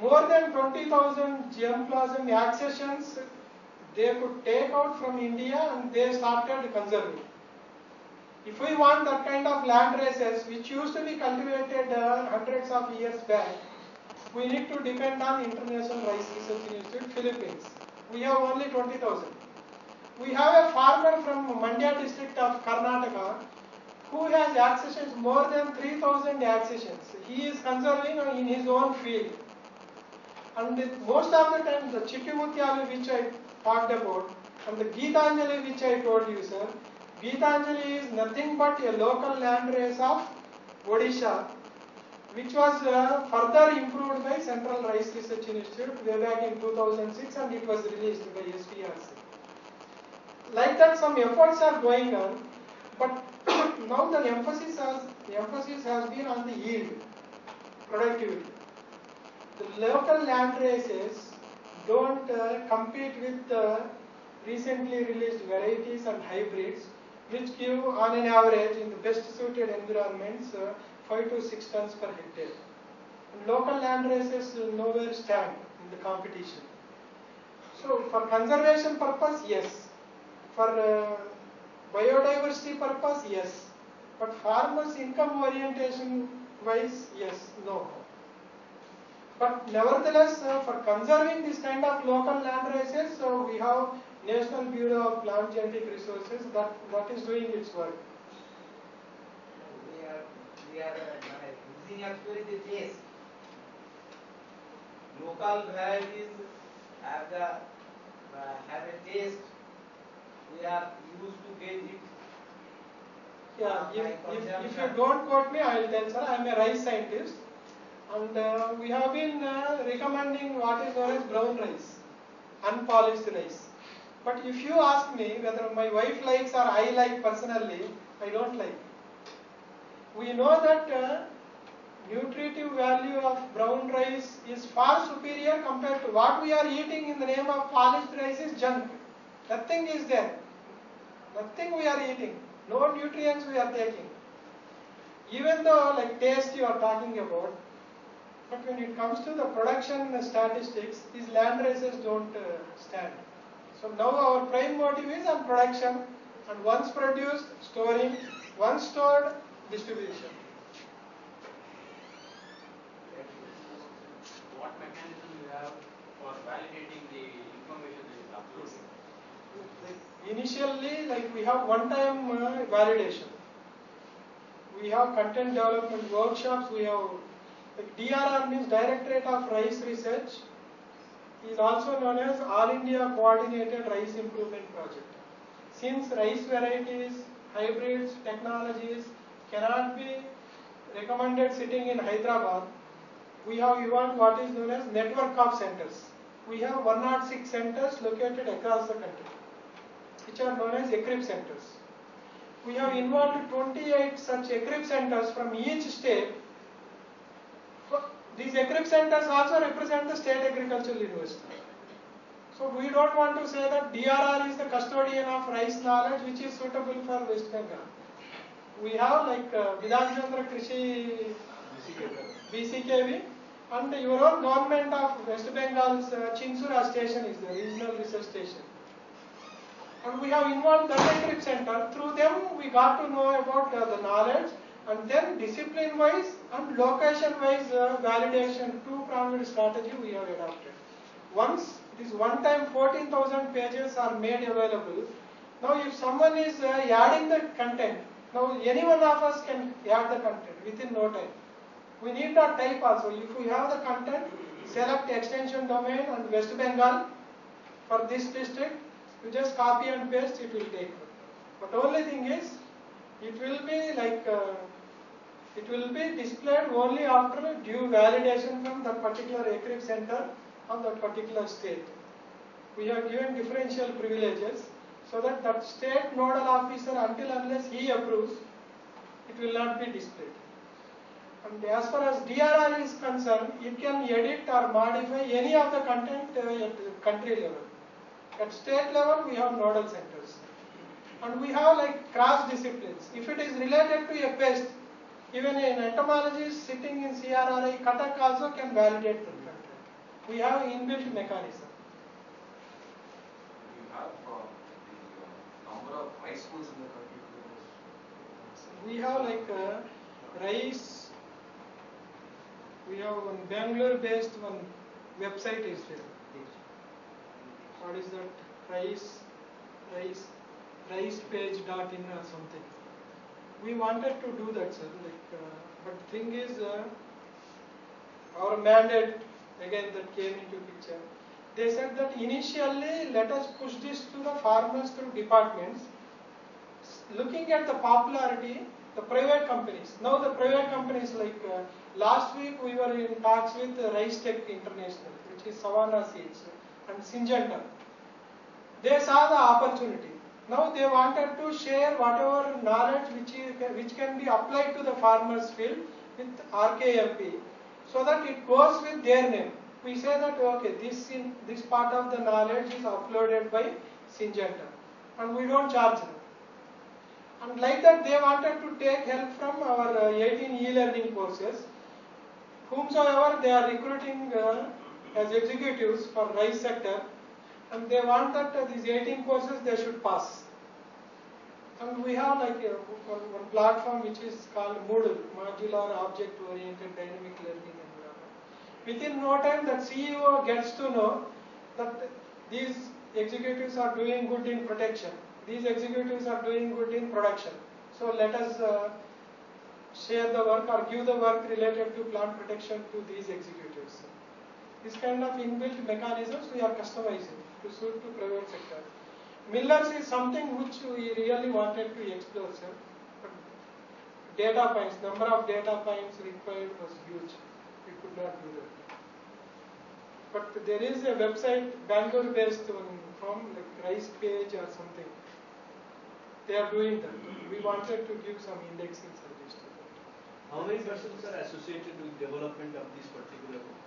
more than 20,000 germplasm accessions they could take out from India and they started conserving. If we want that kind of land races which used to be cultivated hundreds of years back, we need to depend on International Rice Research Institute, Philippines. We have only 20,000. We have a farmer from Mandya district of Karnataka who has accessions, more than 3,000 accessions. He is conserving in his own field. And most of the time, the Chikkimutyalu which I talked about, and the Geetanjali which I told you, sir, Geetanjali is nothing but a local land race of Odisha, which was further improved by Central Rice Research Institute way back in 2006, and it was released by SPRC. Like that, some efforts are going on, but now the emphasis has been on the yield, productivity. The local land races don't compete with the recently released varieties and hybrids, which give on an average in the best suited environments 5 to 6 tons per hectare. And local land races nowhere stand in the competition. So for conservation purpose, yes. For biodiversity purpose, yes. But farmers' income orientation wise, yes, no. But nevertheless, for conserving this kind of local land races, we have National Bureau of Plant Genetic Resources that is doing its work. We are using actually the taste. Local varieties have a taste. We are used to get it. Yeah, if you don't quote me, I will tell, sir. I am a rice scientist, and we have been recommending what is known as brown rice, unpolished rice. But if you ask me whether my wife likes or I like personally, I don't like. We know that nutritive value of brown rice is far superior compared to what we are eating in the name of polished rice is junk. Nothing is there. Nothing we are eating. No nutrients we are taking. Even though like taste you are talking about, but when it comes to the production statistics, these land races don't stand. So now our prime motive is on production, and once produced, storing, once stored, distribution. What mechanism you have for validating the information that is uploaded? Initially, like we have one-time validation. We have content development workshops. We have like DRR means Directorate of Rice Research. Is also known as All India Coordinated Rice Improvement Project. Since rice varieties, hybrids, technologies cannot be recommended sitting in Hyderabad, we have evolved what is known as network of centers. We have 106 centers located across the country, which are known as ECRIP centers. We have involved 28 such ECRIP centers from each state. These ECRIP centers also represent the State Agricultural University. So we don't want to say that DRR is the custodian of rice knowledge which is suitable for West Bengal. We have like Vidyanchandra Krishi BCKV, and your own government of West Bengal's Chinsura station is the regional research station. And we have involved the ECRIP center. Through them we got to know about the knowledge, And then discipline wise and location wise validation, two-pronged strategy we have adopted. Once this one time 14,000 pages are made available, now if someone is adding the content, now any one of us can add the content within no time. We need that type also. If we have the content, select extension domain and West Bengal for this district, you just copy and paste, it will take. But only thing is, it will be like, it will be displayed only after due validation from that particular Eclipse center of that particular state. We have given differential privileges so that that state nodal officer, until unless he approves, it will not be displayed. And as far as DRR is concerned, it can edit or modify any of the content at country level. At state level, we have nodal centers. And we have like cross disciplines. If it is related to a pest, even an entomologist sitting in CRRI, Cuttack also can validate the content. We have inbuilt mechanism. You have the number of high schools in the country. We have like rice. We have one Bangalore based one website is there. What is that? Ricepage.in or something. We wanted to do that, sir. But thing is, our mandate again that came into picture. They said that initially let us push this to the farmers through departments. Looking at the popularity, the private companies. Now the private companies like last week we were in talks with Rice Tech International, which is Savannah Seeds and Syngenta. They saw the opportunity. Now they wanted to share whatever knowledge which can be applied to the farmers field with RKMP, so that it goes with their name. We say that okay, this part of the knowledge is uploaded by Syngenta, and we don't charge them. And like that, they wanted to take help from our 18 e-learning courses, whomsoever they are recruiting as executives for rice sector, and they want that these 18 courses they should pass. And we have like one platform which is called Moodle, Modular Object Oriented Dynamic Learning Environment. Within no time, that CEO gets to know that these executives are doing good in protection. These executives are doing good in production. So let us share the work or give the work related to plant protection to these executives. This kind of inbuilt mechanisms we are customizing to suit to private sector. Millers is something which we really wanted to explore, sir. But data points, number of data points required was huge. We could not do that. But there is a website, Bangalore based one from like Rice Page or something. They are doing that. We wanted to give some indexing service to that. How many persons are associated with development of this particular portal?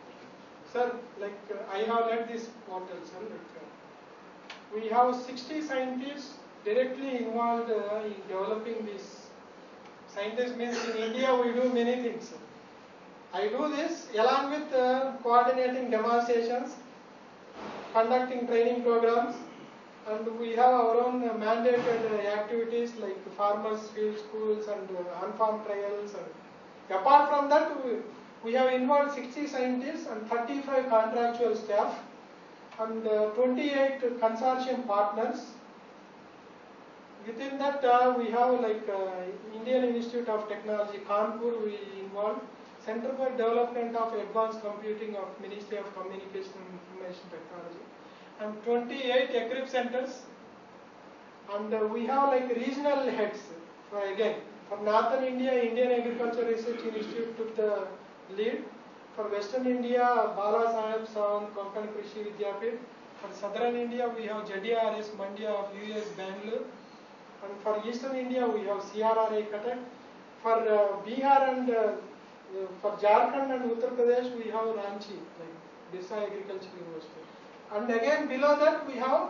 Sir, like I have led this portal, sir. We have 60 scientists directly involved in developing this. Scientists means in India we do many things. I do this along with coordinating demonstrations, conducting training programs, and we have our own mandated activities like farmers, field schools, and on-farm trials. And apart from that, we have involved 60 scientists and 35 contractual staff and 28 consortium partners. Within that, we have like Indian Institute of Technology, Kanpur, we involved, Center for Development of Advanced Computing of Ministry of Communication and Information Technology, and 28 Eclipse centers. And we have like regional heads. For Northern India, Indian Agriculture Research Institute took the lead. For Western India, Bala Saheb Sawant, Konkan Krishi Vidyapit. For Southern India, we have JDRS Mandya of US Bangalore. And for Eastern India, we have CRRI Cuttack. For Bihar and for Jharkhand and Uttar Pradesh, we have Ranchi, like Birsa Agriculture University. And again below that, we have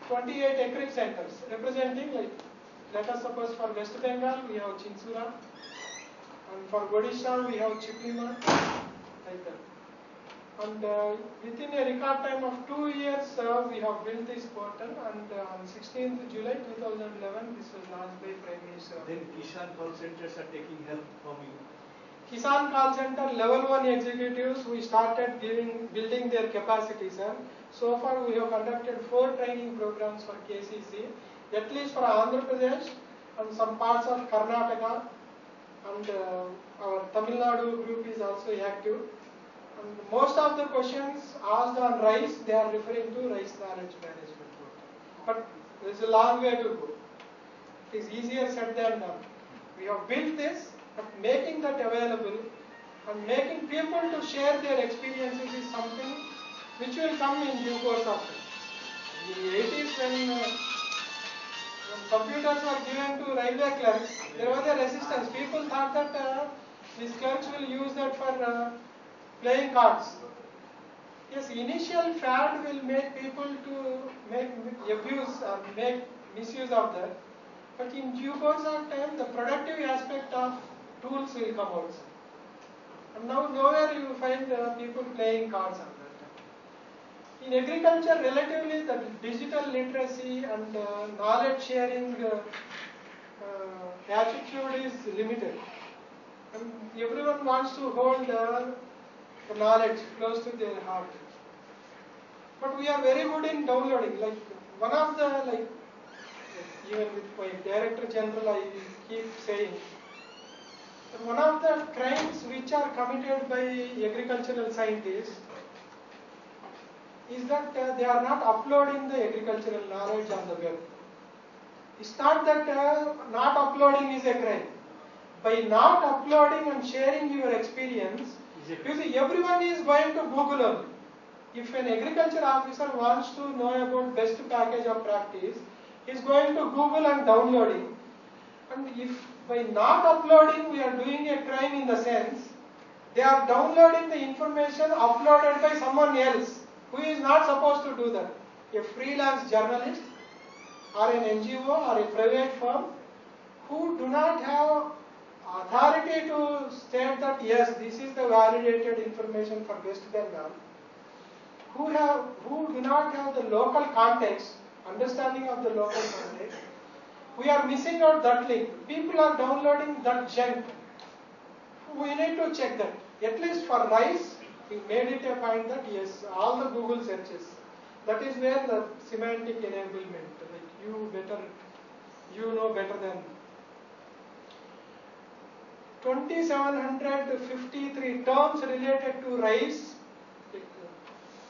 28 Eclipse centers representing, like, let us suppose for West Bengal, we have Chinsura. And for Odisha, we have Chiplima, like that. And within a record time of 2 years, we have built this portal, and on 16th July 2011, this was launched by Prime Minister. Then Kishan call centers are taking help from you. Kisan call center level 1 executives, we started building their capacity, sir. So far we have conducted 4 training programs for KCC, at least for Andhra Pradesh and some parts of Karnataka, and our Tamil Nadu group is also active. And most of the questions asked on rice, they are referring to rice knowledge management. But there is a long way to go. It is easier said than done. We have built this, but making that available and making people to share their experiences is something which will come in due course of time. In the 80s, when computers were given to railway clerks, there was a resistance. People thought that these clerks will use that for playing cards. Yes, initial fad will make people to make abuse or make misuse of that. But in due course of time, the productive aspect of tools will come also. And now nowhere you find people playing cards on that. In agriculture, relatively the digital literacy and knowledge sharing attitude is limited. And everyone wants to hold the knowledge close to their heart. But we are very good in downloading. Like one of the even with my Director General, I keep saying that one of the crimes which are committed by agricultural scientists is that they are not uploading the agricultural knowledge on the web. It's not that not uploading is a crime. By not uploading and sharing your experience, you see, everyone is going to Google only. If an agriculture officer wants to know about best package of practice, he is going to Google and downloading. And if by not uploading we are doing a crime in the sense, they are downloading the information uploaded by someone else who is not supposed to do that. A freelance journalist or an NGO or a private firm who do not have authority to state that yes, this is the validated information for West Bengal, who do not have the local context, understanding of the local context, we are missing out that link. People are downloading that junk. We need to check that. At least for rice, we made it a point that yes, all the Google searches. That is where the semantic enablement, like you know better than 2753 terms related to rice.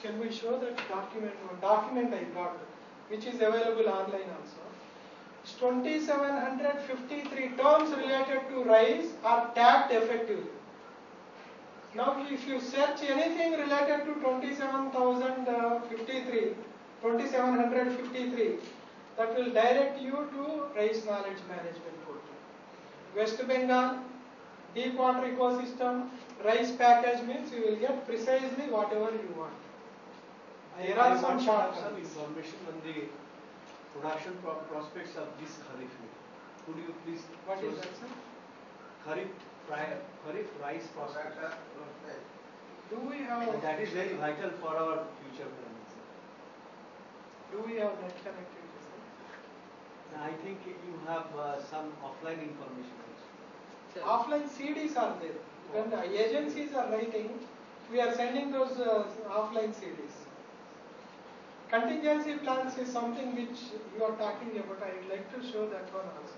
Can we show that document? One document I got, which is available online also. 2753 terms related to rice are tagged effectively. Now, if you search anything related to 2753, that will direct you to rice knowledge management portal. West Bengal, deep water ecosystem, rice package means you will get precisely whatever you want. There are some shortcuts. Information on the production prospects of this Kharif. Could you please? What is that, sir? Kharif rice prospects. Do we have? And that is very vital for our future planning. Do we have net connectivity, sir? I think you have some offline information also. Offline CDs are there. When the agencies are writing, we are sending those offline CDs. Contingency plans is something which you are talking about. I would like to show that one also.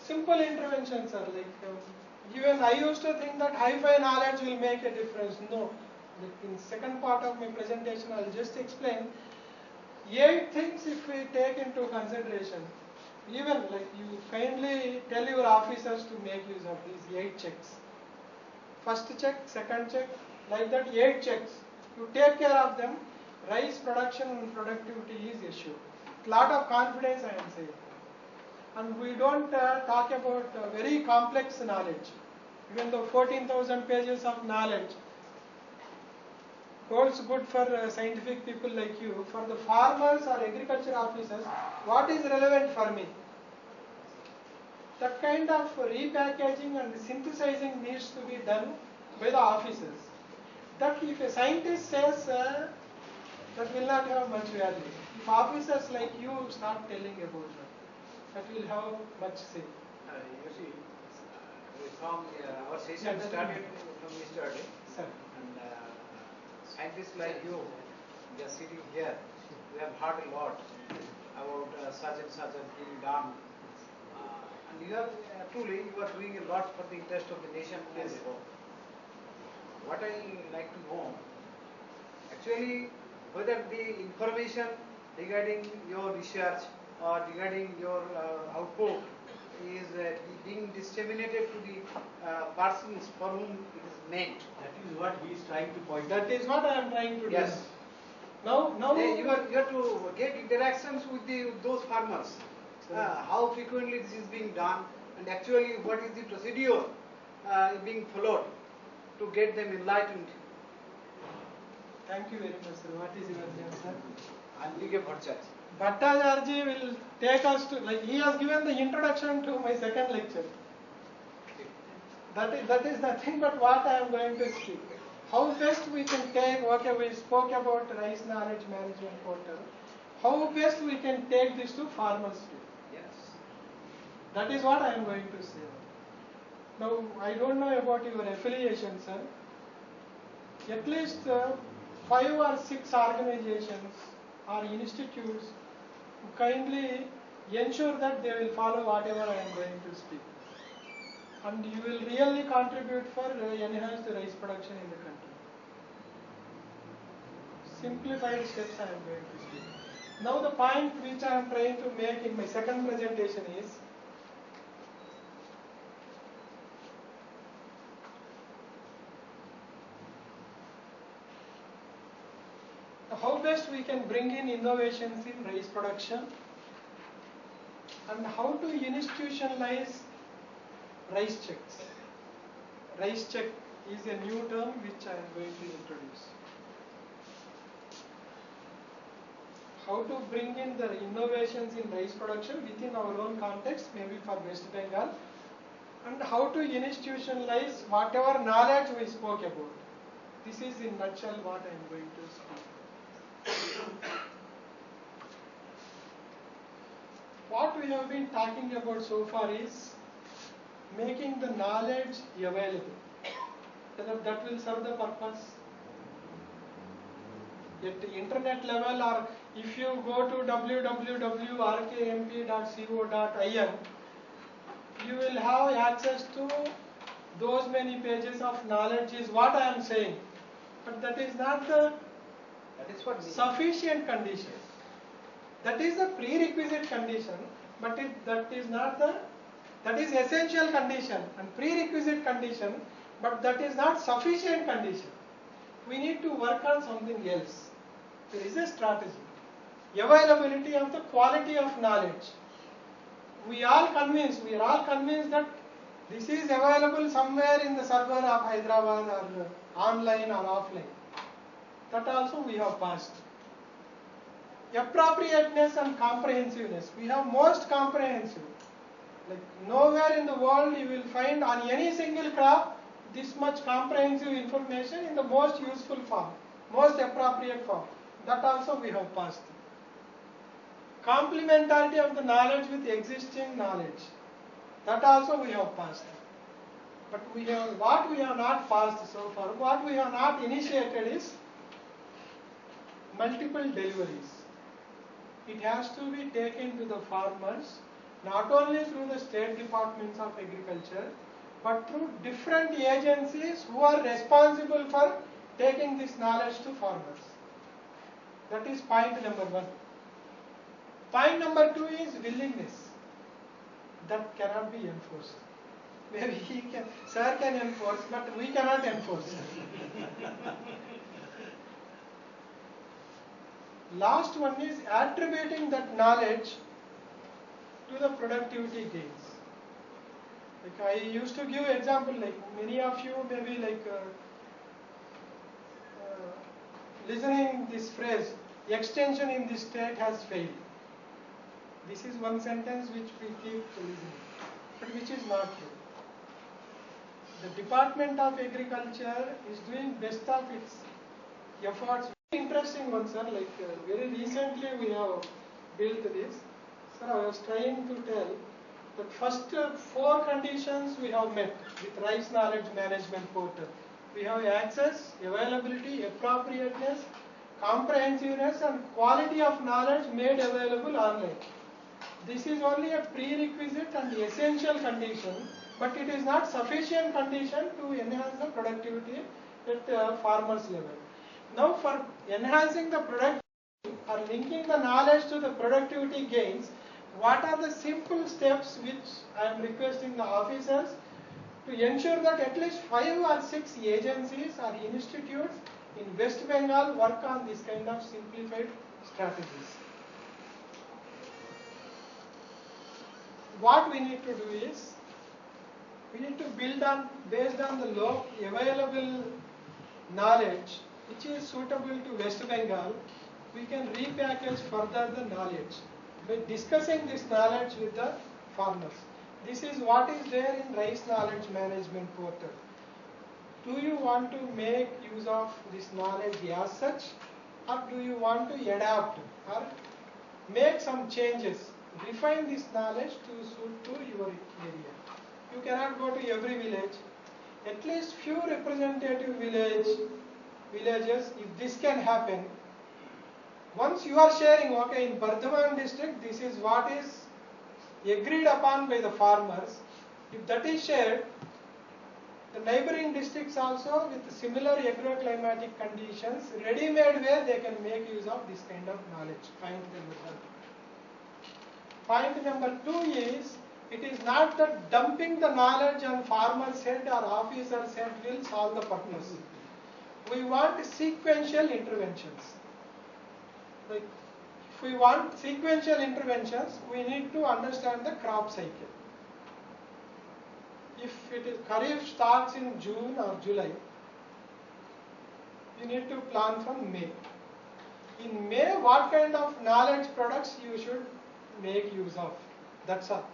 Simple interventions are like, even I used to think that hi-fi knowledge will make a difference. No. In second part of my presentation, I will just explain 8 things if we take into consideration. Even like you kindly tell your officers to make use of these 8 checks. First check, second check, like that 8 checks. You take care of them. Rice production and productivity is issue. Lot of confidence I am saying. And we don't talk about very complex knowledge. Even though 14,000 pages of knowledge holds good for scientific people like you, for the farmers or agriculture officers, what is relevant for me? That kind of repackaging and synthesizing needs to be done by the officers. That if a scientist says that will not have much value. If officers like you start telling about that will have much say. You see, from our session started from yesterday, Sir. and scientists like you, they are sitting here. We have heard a lot about such and such has been done, and you are truly you are doing a lot for the interest of the nation as a whole. What I like to know, actually, whether the information regarding your research or regarding your output is being disseminated to the persons for whom it is meant. That is what he is trying to point That is what I am trying to do. Yes. Now You have to get interactions with those farmers. How frequently this is being done, and actually what is the procedure being followed to get them enlightened. Thank you very much, sir. What is your name, sir? Andike Bhattacharya. Bhattacharya will take us to, like, he has given the introduction to my second lecture. That is nothing but what I am going to speak. How best we can take, okay, we spoke about rice knowledge management portal. How best we can take this to farmers too. Yes. That is what I am going to say. Now, I don't know about your affiliation, sir. At least 5 or 6 organizations or institutes kindly ensure that they will follow whatever I am going to speak. And you will really contribute for enhanced rice production in the country. Simplified steps I am going to speak. Now the point which I am trying to make in my second presentation is, how best we can bring in innovations in rice production and how to institutionalize rice checks. Rice check is a new term which I am going to introduce. How to bring in the innovations in rice production within our own context, maybe for West Bengal, and how to institutionalize whatever knowledge we spoke about. This is in nutshell what I am going to speak. What we have been talking about so far is making the knowledge available. That will serve the purpose. At the internet level, or if you go to www.rkmp.co.in, you will have access to those many pages of knowledge is what I am saying. But that is not the sufficient condition. That is a prerequisite condition, but that is not the, that is essential condition and prerequisite condition, but that is not sufficient condition. We need to work on something else. There is a strategy. Availability of the quality of knowledge. We are all convinced that this is available somewhere in the server of Hyderabad or online or offline. That also we have passed. Appropriateness and comprehensiveness. We have most comprehensive. Like nowhere in the world you will find on any single crop this much comprehensive information in the most useful form, most appropriate form. That also we have passed. Complementarity of the knowledge with existing knowledge. That also we have passed. But what we have not passed so far, what we have not initiated is multiple deliveries. It has to be taken to the farmers, not only through the state departments of agriculture, but through different agencies who are responsible for taking this knowledge to farmers. That is point number 1. Point number 2 is willingness. That cannot be enforced. Maybe sir can enforce, but we cannot enforce. Last one is attributing that knowledge to the productivity gains. Like I used to give example, like many of you maybe like listening this phrase, extension in this state has failed. This is one sentence which we keep listening, but which is not true. The Department of Agriculture is doing best of its efforts. Very interesting one, sir. Like very recently we have built this. Sir, I was trying to tell that first four conditions we have met with Rice Knowledge Management Portal. We have access, availability, appropriateness, comprehensiveness and quality of knowledge made available online. This is only a prerequisite and essential condition, but it is not sufficient condition to enhance the productivity at farmers level. Now for enhancing the productivity or linking the knowledge to the productivity gains, what are the simple steps which I am requesting the officers to ensure that at least 5 or 6 agencies or institutes in West Bengal work on this kind of simplified strategies. What we need to do is, we need to build on, based on the low available knowledge which is suitable to West Bengal, we can repackage further the knowledge by discussing this knowledge with the farmers. This is what is there in Rice Knowledge Management Portal. Do you want to make use of this knowledge as such, or do you want to adapt or make some changes, refine this knowledge to suit to your area? You cannot go to every village. At least few representative villages, if this can happen, once you are sharing, okay, in Bardhaman district, this is what is agreed upon by the farmers. If that is shared, the neighboring districts also with similar agroclimatic conditions, ready-made way they can make use of this kind of knowledge. Point number 1. Point number 2 is, it is not that dumping the knowledge on farmer's head or officer's head will solve the purpose. We want sequential interventions. Like, if we want sequential interventions, we need to understand the crop cycle. If it is Kharif starts in June or July, you need to plan from May. In May, what kind of knowledge products you should make use of? That's all.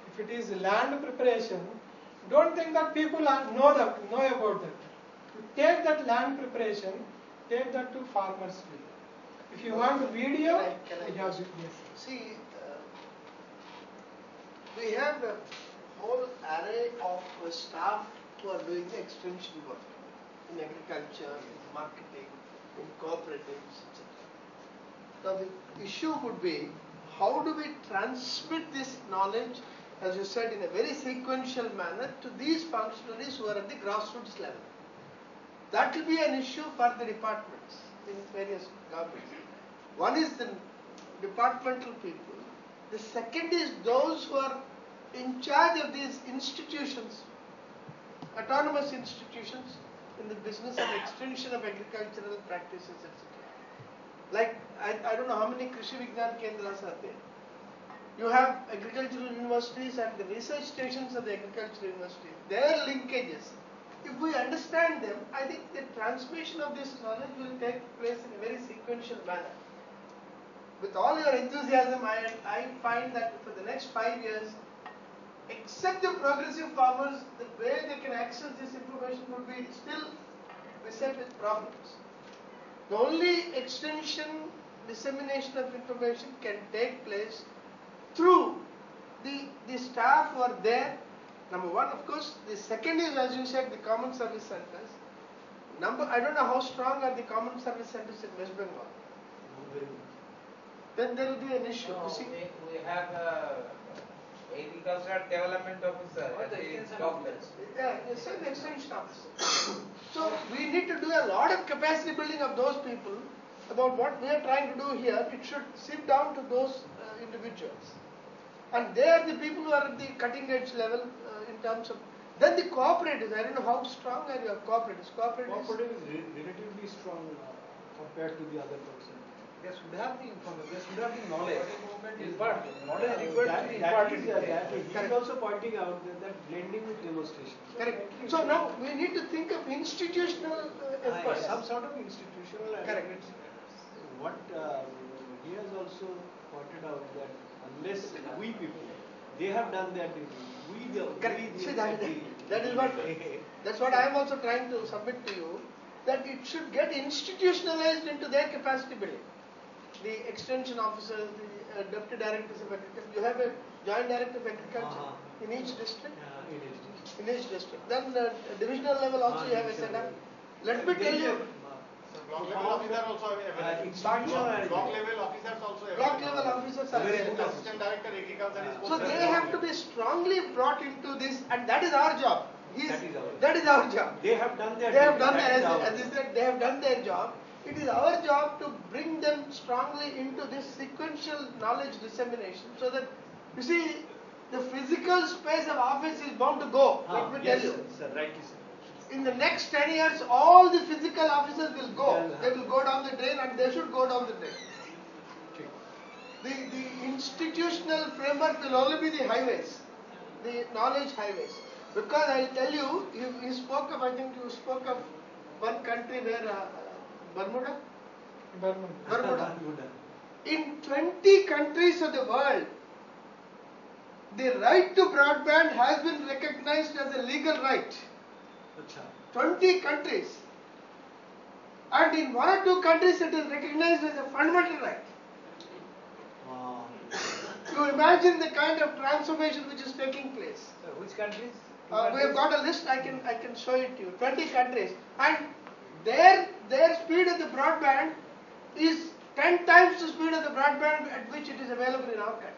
If it is land preparation, don't think that people know about that. You take that land preparation, take that to farmers' field. If you want video, can I we have just- yes. See, we have a whole array of staff who are doing the extension work in agriculture, in marketing, in cooperatives, etc. Now the issue would be, how do we transmit this knowledge, as you said, in a very sequential manner to these functionaries who are at the grassroots level? That will be an issue for the departments in various governments. One is the departmental people. The second is those who are in charge of these institutions, autonomous institutions in the business of extension of agricultural practices, etc. Like, I don't know how many Krishi Vigyan Kendras are there. You have agricultural universities and the research stations of the agricultural universities. Their linkages, if we understand them, I think the transmission of this knowledge will take place in a very sequential manner. With all your enthusiasm, I find that for the next 5 years, except the progressive farmers, the way they can access this information would be still beset with problems. The only extension, dissemination of information can take place through the staff who are there. Number one, of course. The second is, as you said, the common service centers. I don't know how strong are the common service centers in West Bengal. Then there will be an issue. No, You see? we have agricultural development officer at the government. Yeah, it's an extension officer. So we need to do a lot of capacity building of those people about what we are trying to do here. It should sit down to those individuals. And they are the people who are at the cutting edge level in terms of. Then the cooperatives, I don't know how strong are your cooperatives. Cooperative is relatively strong compared to the other person. They should have the information, they should have the knowledge. But modern he is also pointing out that blending with demonstration. Correct. So now we need to think of institutional efforts. Some sort of institutional. Correct. What he has also pointed out that unless we people, they have done their duty. Correct. See, That is what, that's what I am also trying to submit to you, that it should get institutionalized into their capacity building. The extension officers, the deputy directors of agriculture, you have a joint director of agriculture in each district. In each district. Then divisional level also you have a setup. Let me tell you. Block level officers also available. Block level officers also available. Block level officers are available. Assistant director agriculture is So they have to be strongly brought into this, and that is our job. That is our job. They have done their They have done as as I said, they have done their job. It is our job to bring them strongly into this sequential knowledge dissemination, so that you see the physical space of office is bound to go. Let me tell you. Sir, rightly, sir. In the next 10 years, all the physical officers will go. They will go down the drain, and they should go down the drain. The institutional framework will only be the highways, the knowledge highways. Because I'll tell you, you spoke of, I think you spoke of one country where, Bermuda? Bermuda. In 20 countries of the world, the right to broadband has been recognized as a legal right. 20 countries. And in one or two countries it is recognized as a fundamental right. You imagine the kind of transformation which is taking place. Which countries? We have got a list, I can show it to you. 20 countries. And their speed of the broadband is 10 times the speed of the broadband at which it is available in our country.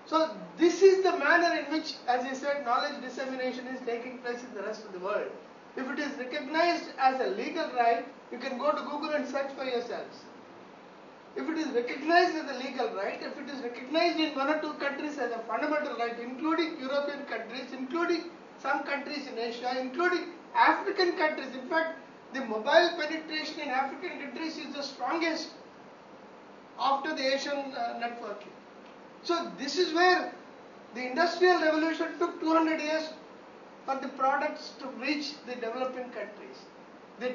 So this is the manner in which, as I said, knowledge dissemination is taking place in the rest of the world. If it is recognized as a legal right, you can go to Google and search for yourselves. If it is recognized as a legal right, if it is recognized in one or two countries as a fundamental right, including European countries, including some countries in Asia, including African countries. In fact, the mobile penetration in African countries is the strongest after the Asian networking. So this is where the industrial revolution took 200 years for the products to reach the developing countries. The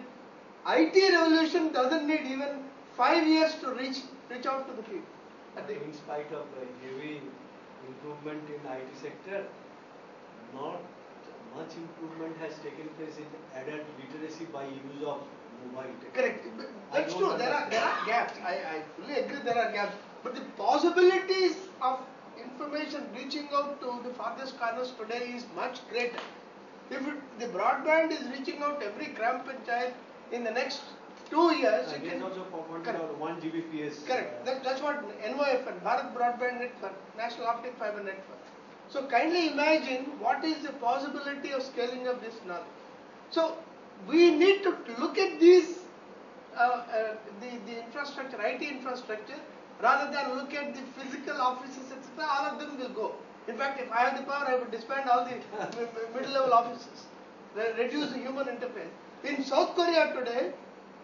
IT revolution doesn't need even 5 years to reach out to the people. In spite of heavy improvement in IT sector, not much improvement has taken place in adult literacy by use of mobile technology. Correct. That's true. There are gaps. I fully agree there are gaps. But the possibilities of information reaching out to the farthest corners today is much greater. If the broadband is reaching out every gram panchayat in the next 2 years, it is also pointed out 1 Gbps. Correct. That's what NOFN, Bharat Broadband Network, National Optic Fiber Network. So kindly imagine what is the possibility of scaling up this knowledge. So we need to look at these, the infrastructure, IT infrastructure, rather than look at the physical offices, etc. All of them will go. In fact, if I had the power, I would disband all the middle-level offices, reduce the human interface. In South Korea today,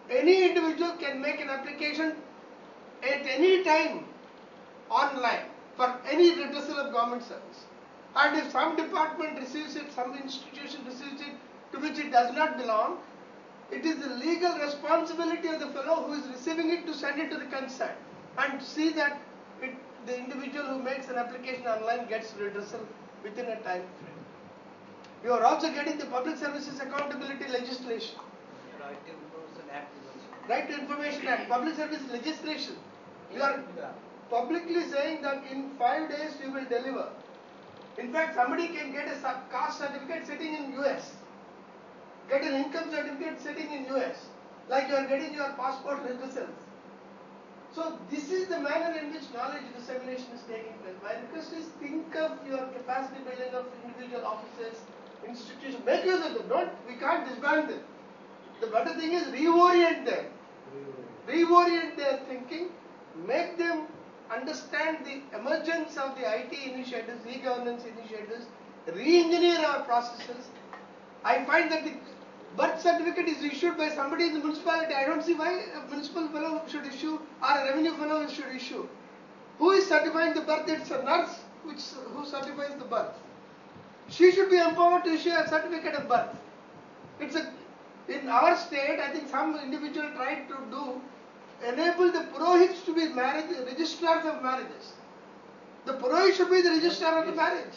any individual can make an application at any time online for any redressal of government service. And if some department receives it, some institution receives it to which it does not belong, it is the legal responsibility of the fellow who is receiving it to send it to the concern and see that the individual who makes an application online gets redressal within a time frame. You are also getting the Public Services Accountability legislation. Right to Information Act, Public Service legislation. You are publicly saying that in 5 days you will deliver. In fact, somebody can get a caste certificate sitting in US, get an income certificate sitting in US, like you are getting your passport redressals. So this is the manner in which knowledge dissemination is taking place. My request is think of your capacity building of individual officers, institutions. Make use of them. We can't disband them. The better thing is reorient them. Reorient their thinking, make them understand the emergence of the IT initiatives, e-governance initiatives, re-engineer our processes. I find that the birth certificate is issued by somebody in the municipality. I don't see why a municipal fellow should issue or a revenue fellow should issue. Who is certifying the birth? It's a nurse who certifies the birth. She should be empowered to issue a certificate of birth. In our state, I think some individual tried to enable the Purohits to be registrars of marriages. The Purohit should be the registrar of the marriage.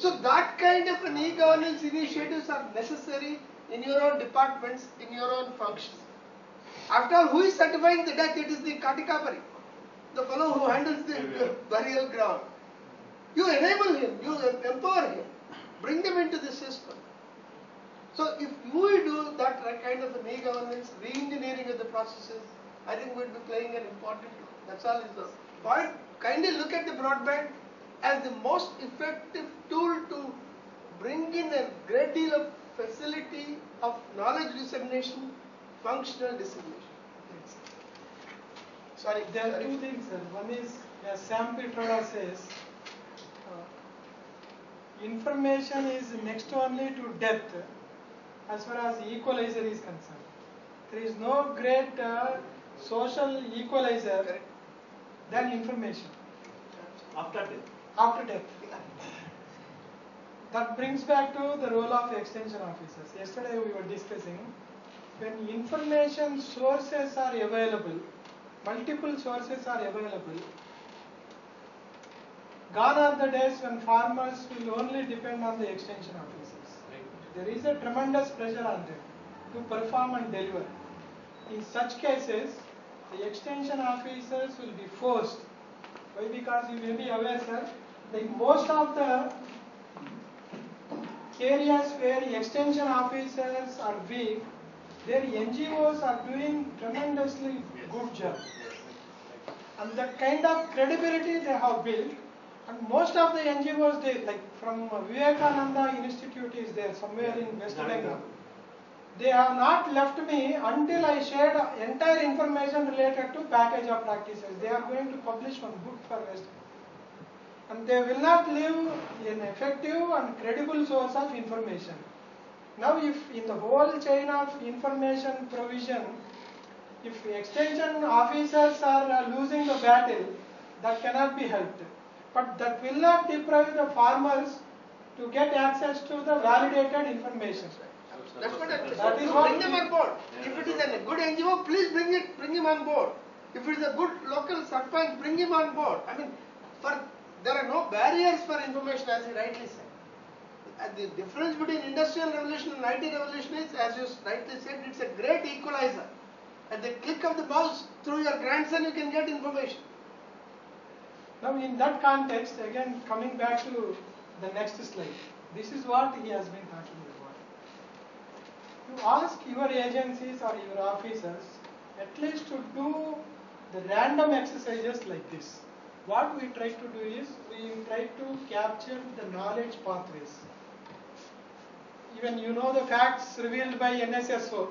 So that kind of an e-governance initiatives are necessary in your own departments, in your own functions. After all, who is certifying the death? It is the Katikapari, the fellow who handles the burial ground. You enable him, you empower him, bring them into the system. So if we do that kind of an e-governance, re-engineering of the processes, I think we'll be playing an important role. That's all is the point. Kindly look at the broadband as the most effective tool to bring in a great deal of facility of knowledge dissemination, functional dissemination. Sorry, There are two things, sir. One is, as Sam Petroda says, information is next only to death as far as equalizer is concerned. There is no great social equalizer than information. After death. After death. That brings back to the role of extension officers. Yesterday we were discussing, when information sources are available, multiple sources are available, gone are the days when farmers will only depend on the extension officers. There is a tremendous pressure on them to perform and deliver. In such cases, the extension officers will be forced. Why? Because you may be aware, sir, like most of the areas where extension officers are weak, their NGOs are doing tremendously good job. And the kind of credibility they have built, and most of the NGOs, they like from Vivekananda Institute is there somewhere in West Bengal. They have not left me until I shared entire information related to package of practices. They are going to publish one book for West Bengal. And they will not leave an effective and credible source of information. Now if in the whole chain of information provision, if extension officers are losing the battle, that cannot be helped. But that will not deprive the farmers to get access to the validated information. That's what I'm saying. That is what bring them on board. If it is a good NGO, please bring him on board. If it is a good local sarpanch, bring him on board. I mean, there are no barriers for information, as you rightly said. And the difference between industrial revolution and IT revolution is, as you rightly said, it's a great equalizer. At the click of the mouse, through your grandson, you can get information. Now in that context, again coming back to the next slide, this is what he has been talking about. You ask your agencies or your officers at least to do the random exercises like this. What we try to do is, we try to capture the knowledge pathways. Even you know the facts revealed by NSSO.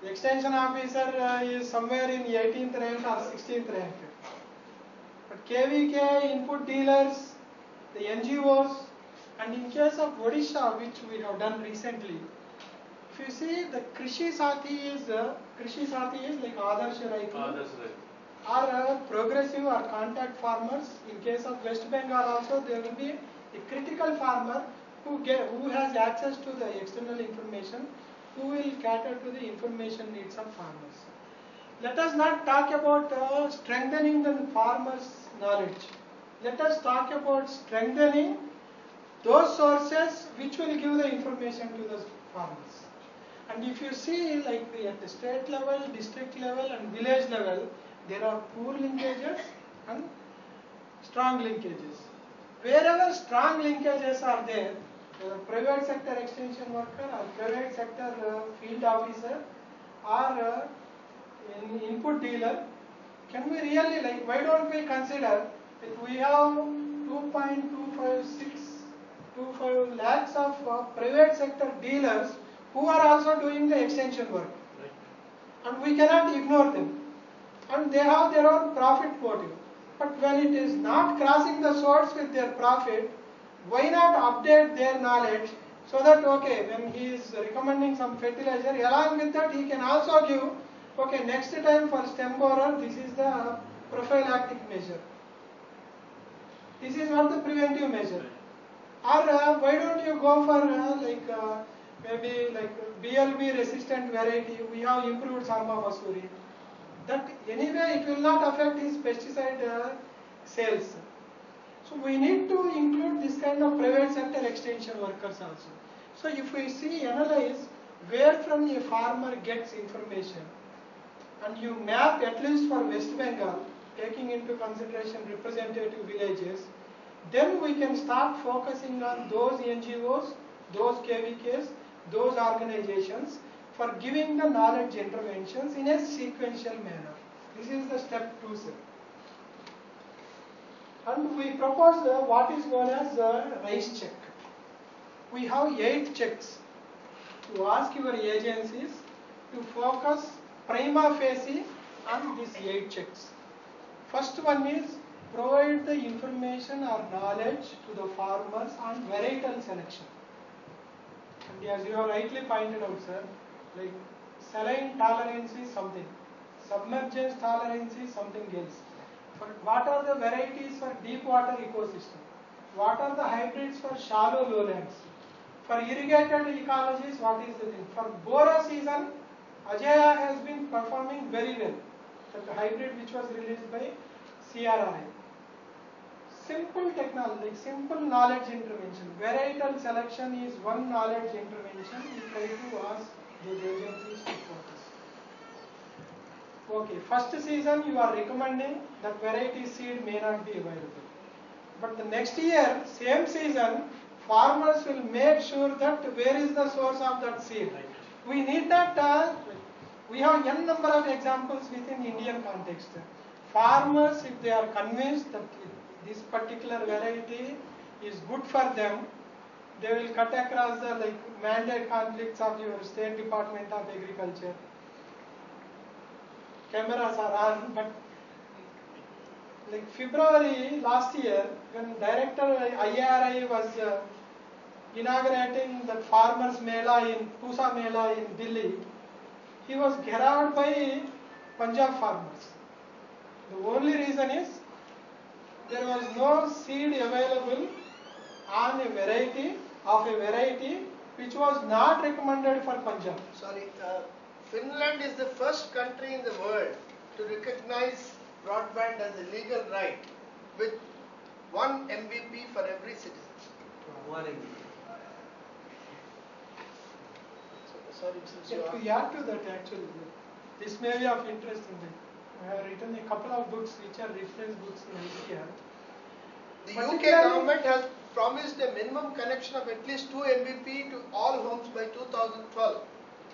The extension officer is somewhere in 18th rank or 16th rank. But KVK, input dealers, the NGOs, and in case of Odisha, which we have done recently, if you see the Krishi Sathi is like Adarsh Raitu, or progressive or contact farmers. In case of West Bengal also, there will be a critical farmer who has access to the external information, who will cater to the information needs of farmers. Let us not talk about strengthening the farmers' knowledge. Let us talk about strengthening those sources which will give the information to the farmers. And if you see, like at the state level, district level and village level, there are poor linkages and strong linkages. Wherever strong linkages are there, private sector extension worker or private sector field officer or input dealer, can we really, like, why don't we consider that we have 2.25625 lakhs of private sector dealers who are also doing the extension work, and we cannot ignore them, and they have their own profit motive. But when it is not crossing the swords with their profit, why not update their knowledge so that, okay, when he is recommending some fertilizer, along with that he can also give, okay, next time for stem borer, this is the prophylactic measure. This is not the preventive measure. Or why don't you go for maybe like BLB resistant variety? We have improved Samba Masuri. That anyway it will not affect his pesticide sales. So we need to include this kind of private sector extension workers also. So if we analyze where from a farmer gets information, and you map at least for West Bengal, taking into consideration representative villages, then we can start focusing on those NGOs, those KVKs, those organizations for giving the knowledge interventions in a sequential manner. This is the step 2, sir. And we propose what is known as rice check. We have 8 checks to ask your agencies to focus prima facie on these 8 checks. First one is provide the information or knowledge to the farmers on varietal selection. And as you have rightly pointed out, sir, like saline tolerance is something, submergence tolerance is something else. What are the varieties for deep water ecosystem? What are the hybrids for shallow lowlands? For irrigated ecologies, what is the thing? For Bora season, Ajaya has been performing very well. The hybrid which was released by CRRI. Simple technology, like simple knowledge intervention. Varietal selection is one knowledge intervention. We try to ask those agencies to focus. Okay, first season you are recommending that variety seed may not be available. But the next year, same season, farmers will make sure that where is the source of that seed. We need that, we have n number of examples within Indian context. Farmers, if they are convinced that this particular variety is good for them, they will cut across the mandate conflicts of your State Department of Agriculture. Cameras are on, but February last year, when Director IARI was inaugurating the Farmers Mela in Pusa Mela in Delhi, he was garroted by Punjab farmers. The only reason is there was no seed available on a variety which was not recommended for Punjab. Sorry, Finland is the first country in the world to recognize broadband as a legal right with 1 MVP for every citizen. 1 MVP. Sorry, since you To add to that, actually, this may be of interest in me. I have written a couple of books which are reference books in ICR. The UK government has promised a minimum connection of at least 2 Mbp to all homes by 2012,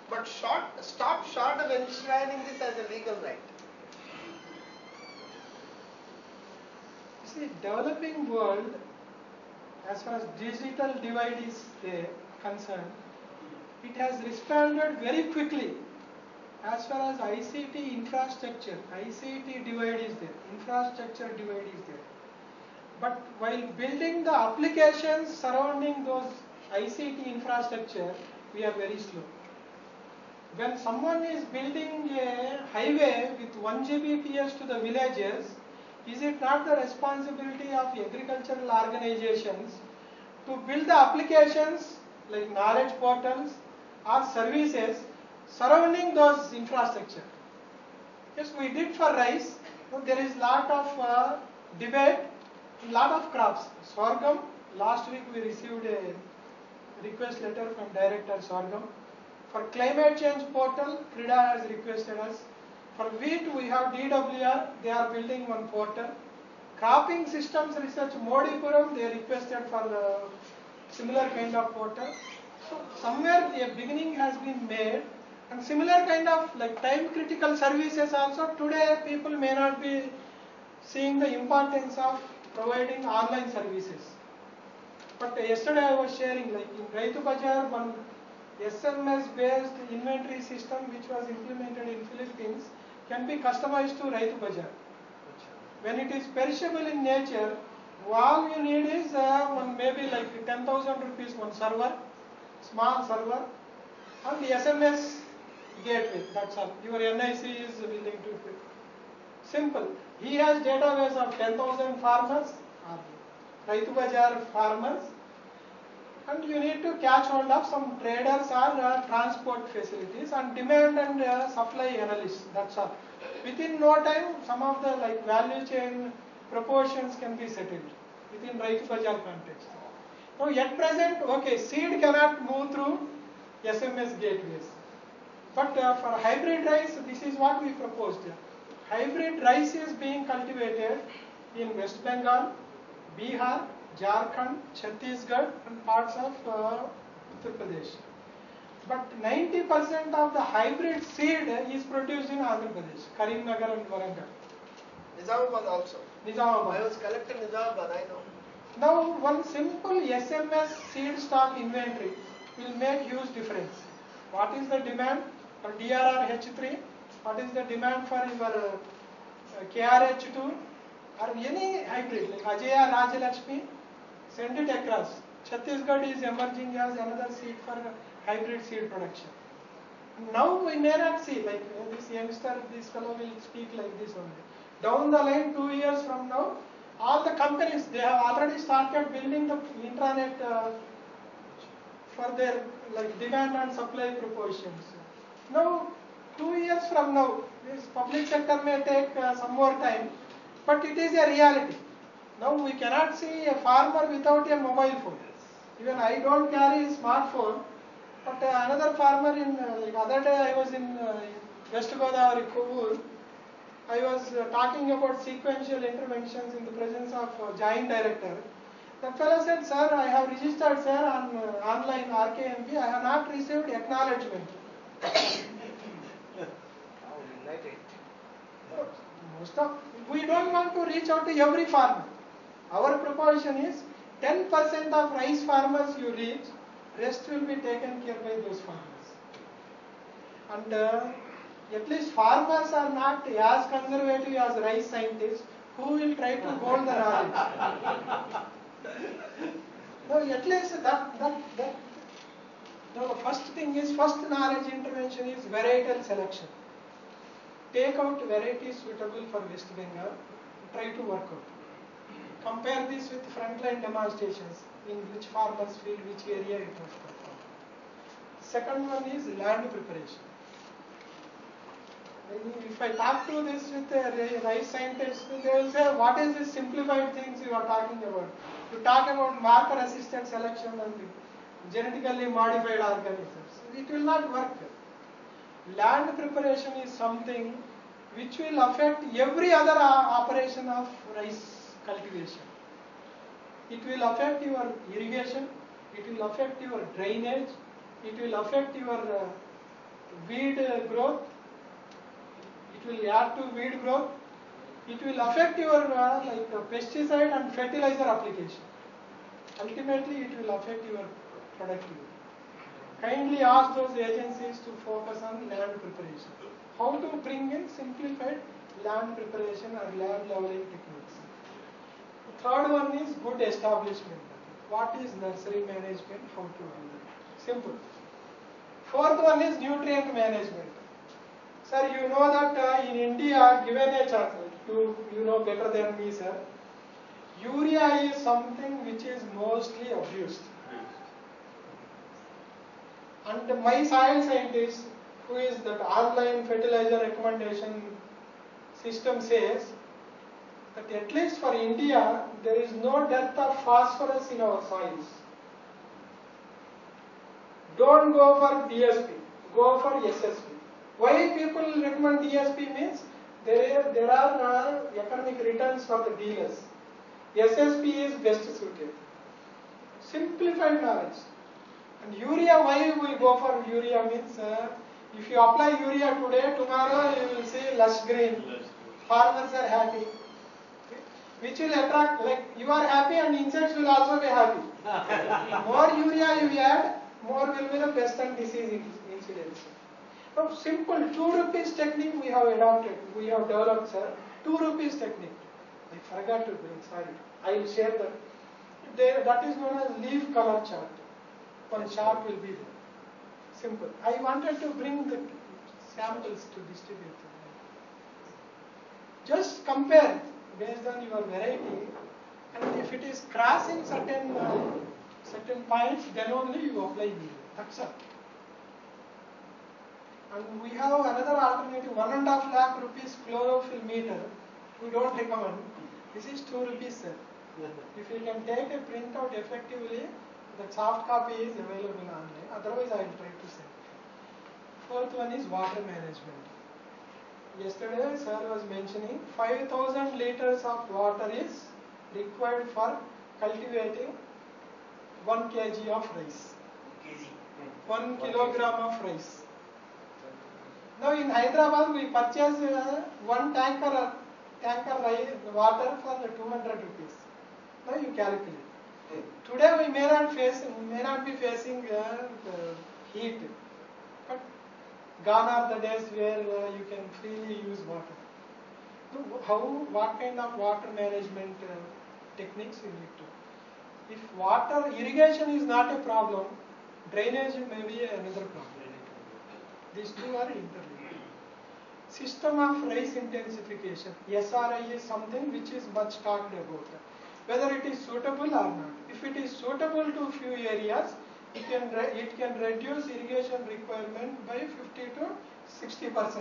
but stopped short of enshrining this as a legal right. You see, developing world, as far as digital divide is concerned, it has responded very quickly. As far as ICT infrastructure, ICT divide is there, infrastructure divide is there. But while building the applications surrounding those ICT infrastructure, we are very slow. When someone is building a highway with 1 Gbps to the villages, is it not the responsibility of agricultural organizations to build the applications like knowledge portals or services surrounding those infrastructure? Yes, we did for rice. There is lot of debate, lot of crops. Sorghum, last week we received a request letter from Director Sorghum. For climate change portal, CRIDA has requested us. For wheat, we have DWR, they are building one portal. Cropping systems research, Modipuram, they requested for similar kind of portal. So somewhere a beginning has been made, and similar kind of time critical services also. Today people may not be seeing the importance of providing online services. But yesterday I was sharing in Raitu Bazaar, one SMS based inventory system which was implemented in Philippines can be customized to Raitu Bazaar. When it is perishable in nature, all you need is one maybe 10,000 rupees one server, small server, and the SMS gateway. That's all. Your NIC is willing to do it. Simple. He has database of 10,000 farmers, Raitu Bazaar farmers, and you need to catch hold of some traders or transport facilities and demand and supply analysis. That's all. Within no time, some of the value chain proportions can be settled. within Raitu Bazaar context. Now at present, okay, seed cannot move through SMS gateways. But for hybrid rice, this is what we proposed here. Hybrid rice is being cultivated in West Bengal, Bihar, Jharkhand, Chhattisgarh and parts of Uttar Pradesh. But 90% of the hybrid seed is produced in Andhra Pradesh, Karimnagar and Warangal. Nizamabad also. Nizamabad. I was collecting Nizamabad, I know. Now one simple SMS seed stock inventory will make huge difference. What is the demand for DRR H3? What is the demand for your KRH2 or any hybrid like Ajaya Rajalakshmi? Send it across. Chhattisgarh is emerging as another seed for hybrid seed production. Now we may not see like this youngster, this fellow will speak like this only. Down the line, 2 years from now, all the companies, they have already started building the intranet for their like demand and supply proportions. Now, 2 years from now, this public sector may take some more time, but it is a reality. Now we cannot see a farmer without a mobile phone. Even I don't carry a smartphone, but another farmer in like other day I was in West Godavari, Kovur. I was talking about sequential interventions in the presence of joint director. The fellow said, sir, I have registered, sir, on online RKMP. I have not received acknowledgement. We don't want to reach out to every farmer. Our proposition is 10% of rice farmers you reach, rest will be taken care by those farmers. And at least farmers are not as conservative as rice scientists who will try to hold the knowledge. No, at least no, the first thing is, first knowledge intervention is varietal selection. Take out varieties suitable for West Bengal, try to work out. Compare this with frontline demonstrations in which farmers feel which area it was performed. Second one is land preparation. If I talk to this with a rice scientist, they will say, what is this simplified things you are talking about? You talk about marker assisted selection and genetically modified organisms. It will not work. Land preparation is something which will affect every other operation of rice cultivation. It will affect your irrigation, it will affect your drainage, it will affect your weed growth, it will add to weed growth, it will affect your pesticide and fertilizer application. Ultimately, it will affect your productivity. Kindly ask those agencies to focus on land preparation. How to bring in simplified land preparation or land leveling techniques. The third one is good establishment. What is nursery management? How to do that? Simple. Fourth one is nutrient management. Sir, you know that in India, given a chance, you know better than me, sir, urea is something which is mostly abused. And my soil scientist, who is that online fertilizer recommendation system, says that at least for India, there is no dearth of phosphorus in our soils. Don't go for DSP, go for SSP. Why people recommend DSP means there are economic returns for the dealers. SSP is best suited. Simplified knowledge. And urea, why we go for urea means if you apply urea today, tomorrow you will see lush green. Farmers are happy. Okay? Which will attract, like you are happy and insects will also be happy. More urea you add, more will be the pest and disease incidence. Now simple 2 rupees technique we have adopted, we have developed, sir. 2 rupees technique. I forgot to bring, sorry. I will share that. That is known as leaf color chart. One chart will be there. Simple. I wanted to bring the samples to distribute. Just compare based on your variety, and if it is crossing certain points, then only you apply urea. That's all. And we have another alternative, 1.5 lakh rupees chlorophyll meter. We don't recommend. This is 2 rupees, sir. If you can take a printout effectively, the soft copy is available online. Otherwise, I will try to send. Fourth one is water management. Yesterday, sir was mentioning 5,000 liters of water is required for cultivating 1 kg of rice. 1 kilogram of rice. Now in Hyderabad, we purchase one tanker water for 200 rupees. Now you calculate. Today we may not be facing heat, but gone are the days where you can freely use water. So what kind of water management techniques you need to? If irrigation is not a problem, drainage may be another problem. These two are interlinked. System of rice intensification. SRI is something which is much talked about. Whether it is suitable or not. If it is suitable to few areas, it can reduce irrigation requirement by 50 to 60%.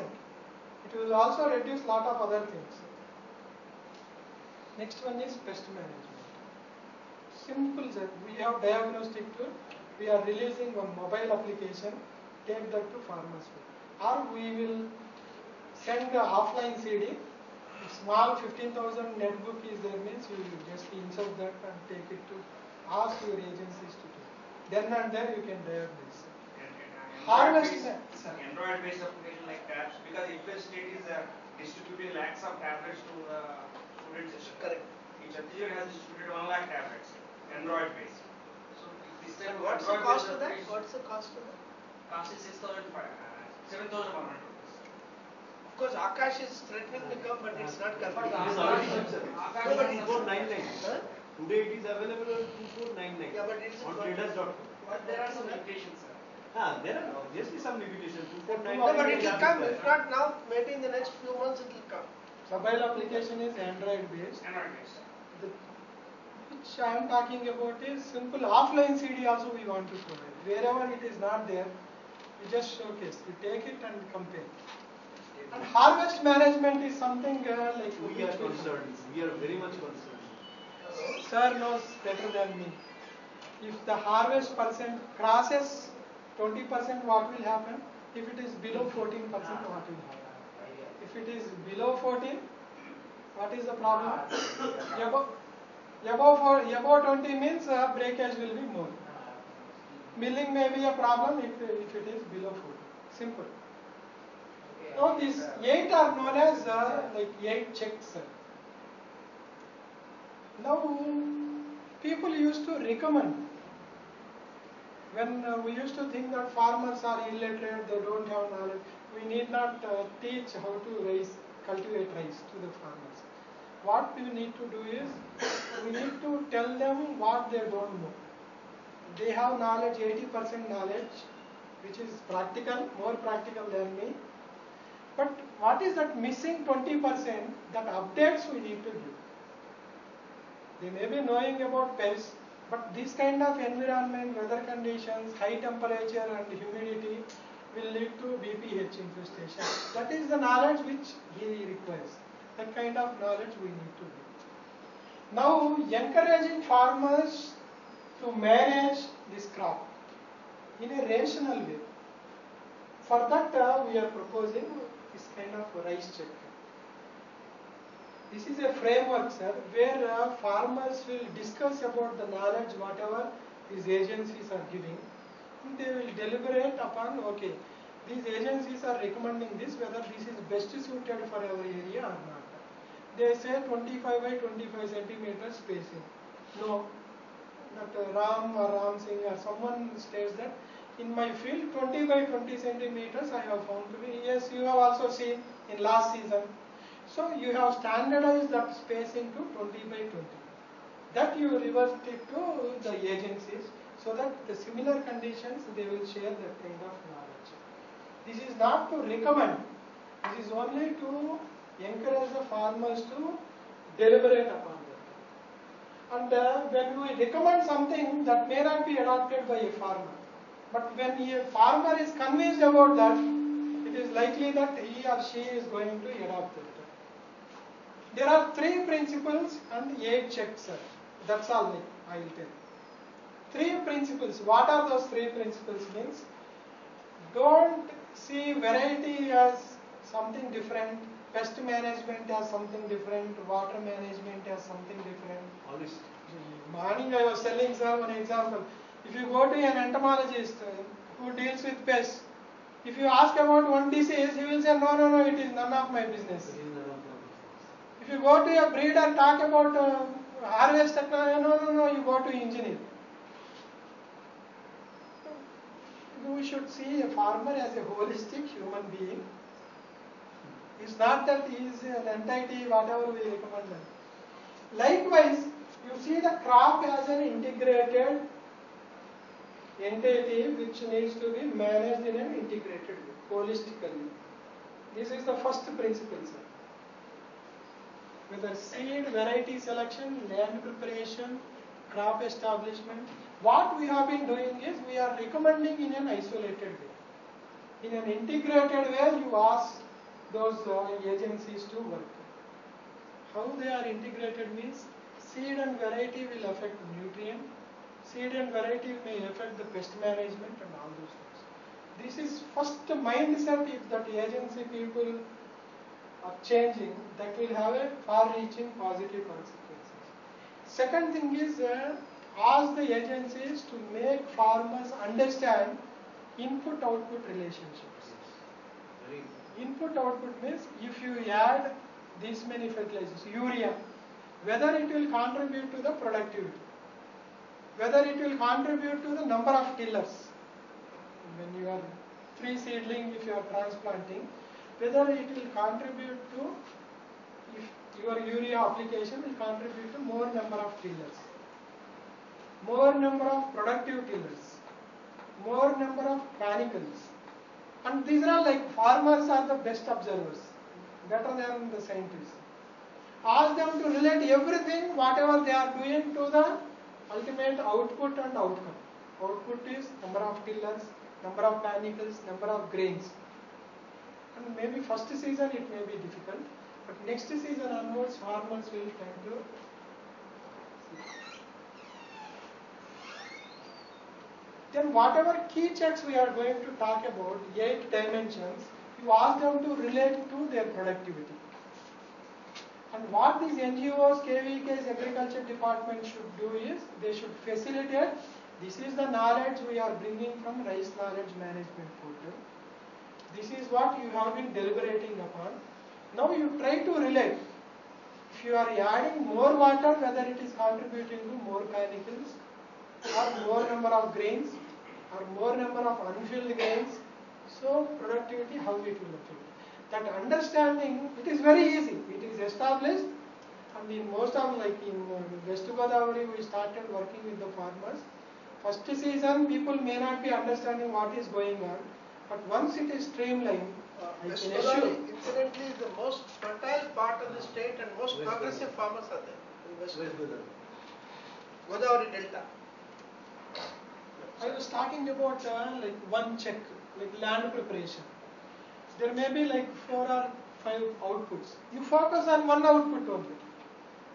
It will also reduce lot of other things. Next one is pest management. Simple, sir. We have diagnostic tool. We are releasing one mobile application. Take that to farmers. Or we will send the offline CD. Small 15,000 netbook is there, means you just insert that and take it to ask your agencies to do. Then and there you can diagnose. Harvest. Android-based application like CIPS, because each state is distributing lakhs of tablets to students. Correct. Each teacher has distributed 1 lakh tablets, Android-based. So this type of What's the Android-based cost of that? application What's the cost of that? Cost is 7,100 rupees. Of course, Akash is threatening to come, but it's not confirmed. It is already shipped, sir. No, but it's 2499. Huh? Today it is available at 2499 Yeah, but it's on traders.com. But there are some limitations, sir. There are obviously some limitations. No, 2499. but it will come. If not now, maybe in the next few months it will come. Mobile application is Android based. Android-based. Which I am talking about is simple offline CD also we want to provide. Wherever it is not there, we just showcase. We take it and compare. And harvest management is something like We are concerned. We are very much concerned. Sir knows better than me. If the harvest percent crosses 20%, what will happen? If it is below 14%, what will happen? If it is below 14, what is the problem? Above 20 means breakage will be more. Milling may be a problem if it is below 40. Simple. Now these 8 are known as like 8 checks. Now people used to recommend. When we used to think that farmers are illiterate, they don't have knowledge, we need not teach how to cultivate rice to the farmers. What we need to do is, we need to tell them what they don't know. They have knowledge, 80% knowledge, which is practical, more practical than me. But what is that missing 20%? That updates we need to give. They may be knowing about pests, but this kind of environment, weather conditions, high temperature and humidity will lead to BPH infestation. That is the knowledge which he requires. That kind of knowledge we need to give. Now, encouraging farmers to manage this crop in a rational way. For that, we are proposing this kind of rice check. This is a framework, sir, where farmers will discuss about the knowledge, whatever these agencies are giving. And they will deliberate upon, okay, these agencies are recommending this, whether this is best suited for our area or not. They say 25 by 25 centimeters spacing. No, not Ram or Ram Singh or someone states that in my field 20 by 20 centimeters I have found to be. Yes, you have also seen in last season. So you have standardized that spacing to 20 by 20. That you revert it to the agencies so that the similar conditions they will share that kind of knowledge. This is not to recommend. This is only to encourage the farmers to deliberate upon that. And when we recommend something, that may not be adopted by a farmer. But when a farmer is convinced about that, it is likely that he or she is going to adopt it. There are 3 principles and 8 checks. That's all I will tell. 3 principles. What are those 3 principles? Means don't see variety as something different, pest management as something different, water management as something different. Honest. Morning I was telling sir one example. If you go to an entomologist who deals with pests, if you ask about one disease, he will say no, it is none of my business. If you go to a breeder, talk about harvest technology, no, you go to engineer. We should see a farmer as a holistic human being. It's not that he is an entity, whatever we recommend them. Likewise, you see the crop as an integrated entity which needs to be managed in an integrated way, holistically. This is the first principle, sir. Whether seed, variety selection, land preparation, crop establishment, what we have been doing is we are recommending in an isolated way. In an integrated way, you ask those agencies to work. How they are integrated means seed and variety will affect nutrient, seed and variety may affect the pest management and all those things. This is first mindset. If that agency people are changing, that will have a far-reaching positive consequences. Second thing is ask the agencies to make farmers understand input-output relationships. Input-output means if you add these many fertilizers, urea, whether it will contribute to the productivity, whether it will contribute to the number of tillers. When you are free seedling, if you are transplanting, whether it will contribute to, if your urea application will contribute to more number of tillers, more number of productive tillers, more number of panicles. And these are like farmers are the best observers, better than the scientists. Ask them to relate everything, whatever they are doing, to the ultimate output and outcome. Output is number of tillers, number of panicles, number of grains. And maybe first season it may be difficult, but next season onwards farmers will tend to see. Then whatever key checks we are going to talk about, 8 dimensions, you ask them to relate to their productivity. And what these NGOs, KVKs, agriculture department should do is, they should facilitate, this is the knowledge we are bringing from Rice Knowledge Management Portal. This is what you have been deliberating upon. Now you try to relate. If you are adding more water, whether it is contributing to more panicles, or more number of grains, or more number of unfilled grains, so productivity, how it will affect. That understanding, it is very easy. It is established, and in most of, like in West Godavari, we started working with the farmers. First season, people may not be understanding what is going on, but once it is streamlined, I West can assure. Godavari, incidentally, is the most fertile part of the state and most progressive farmers are there in West Godavari Delta. I was talking about like one check, like land preparation. There may be like 4 or 5 outputs. You focus on one output only.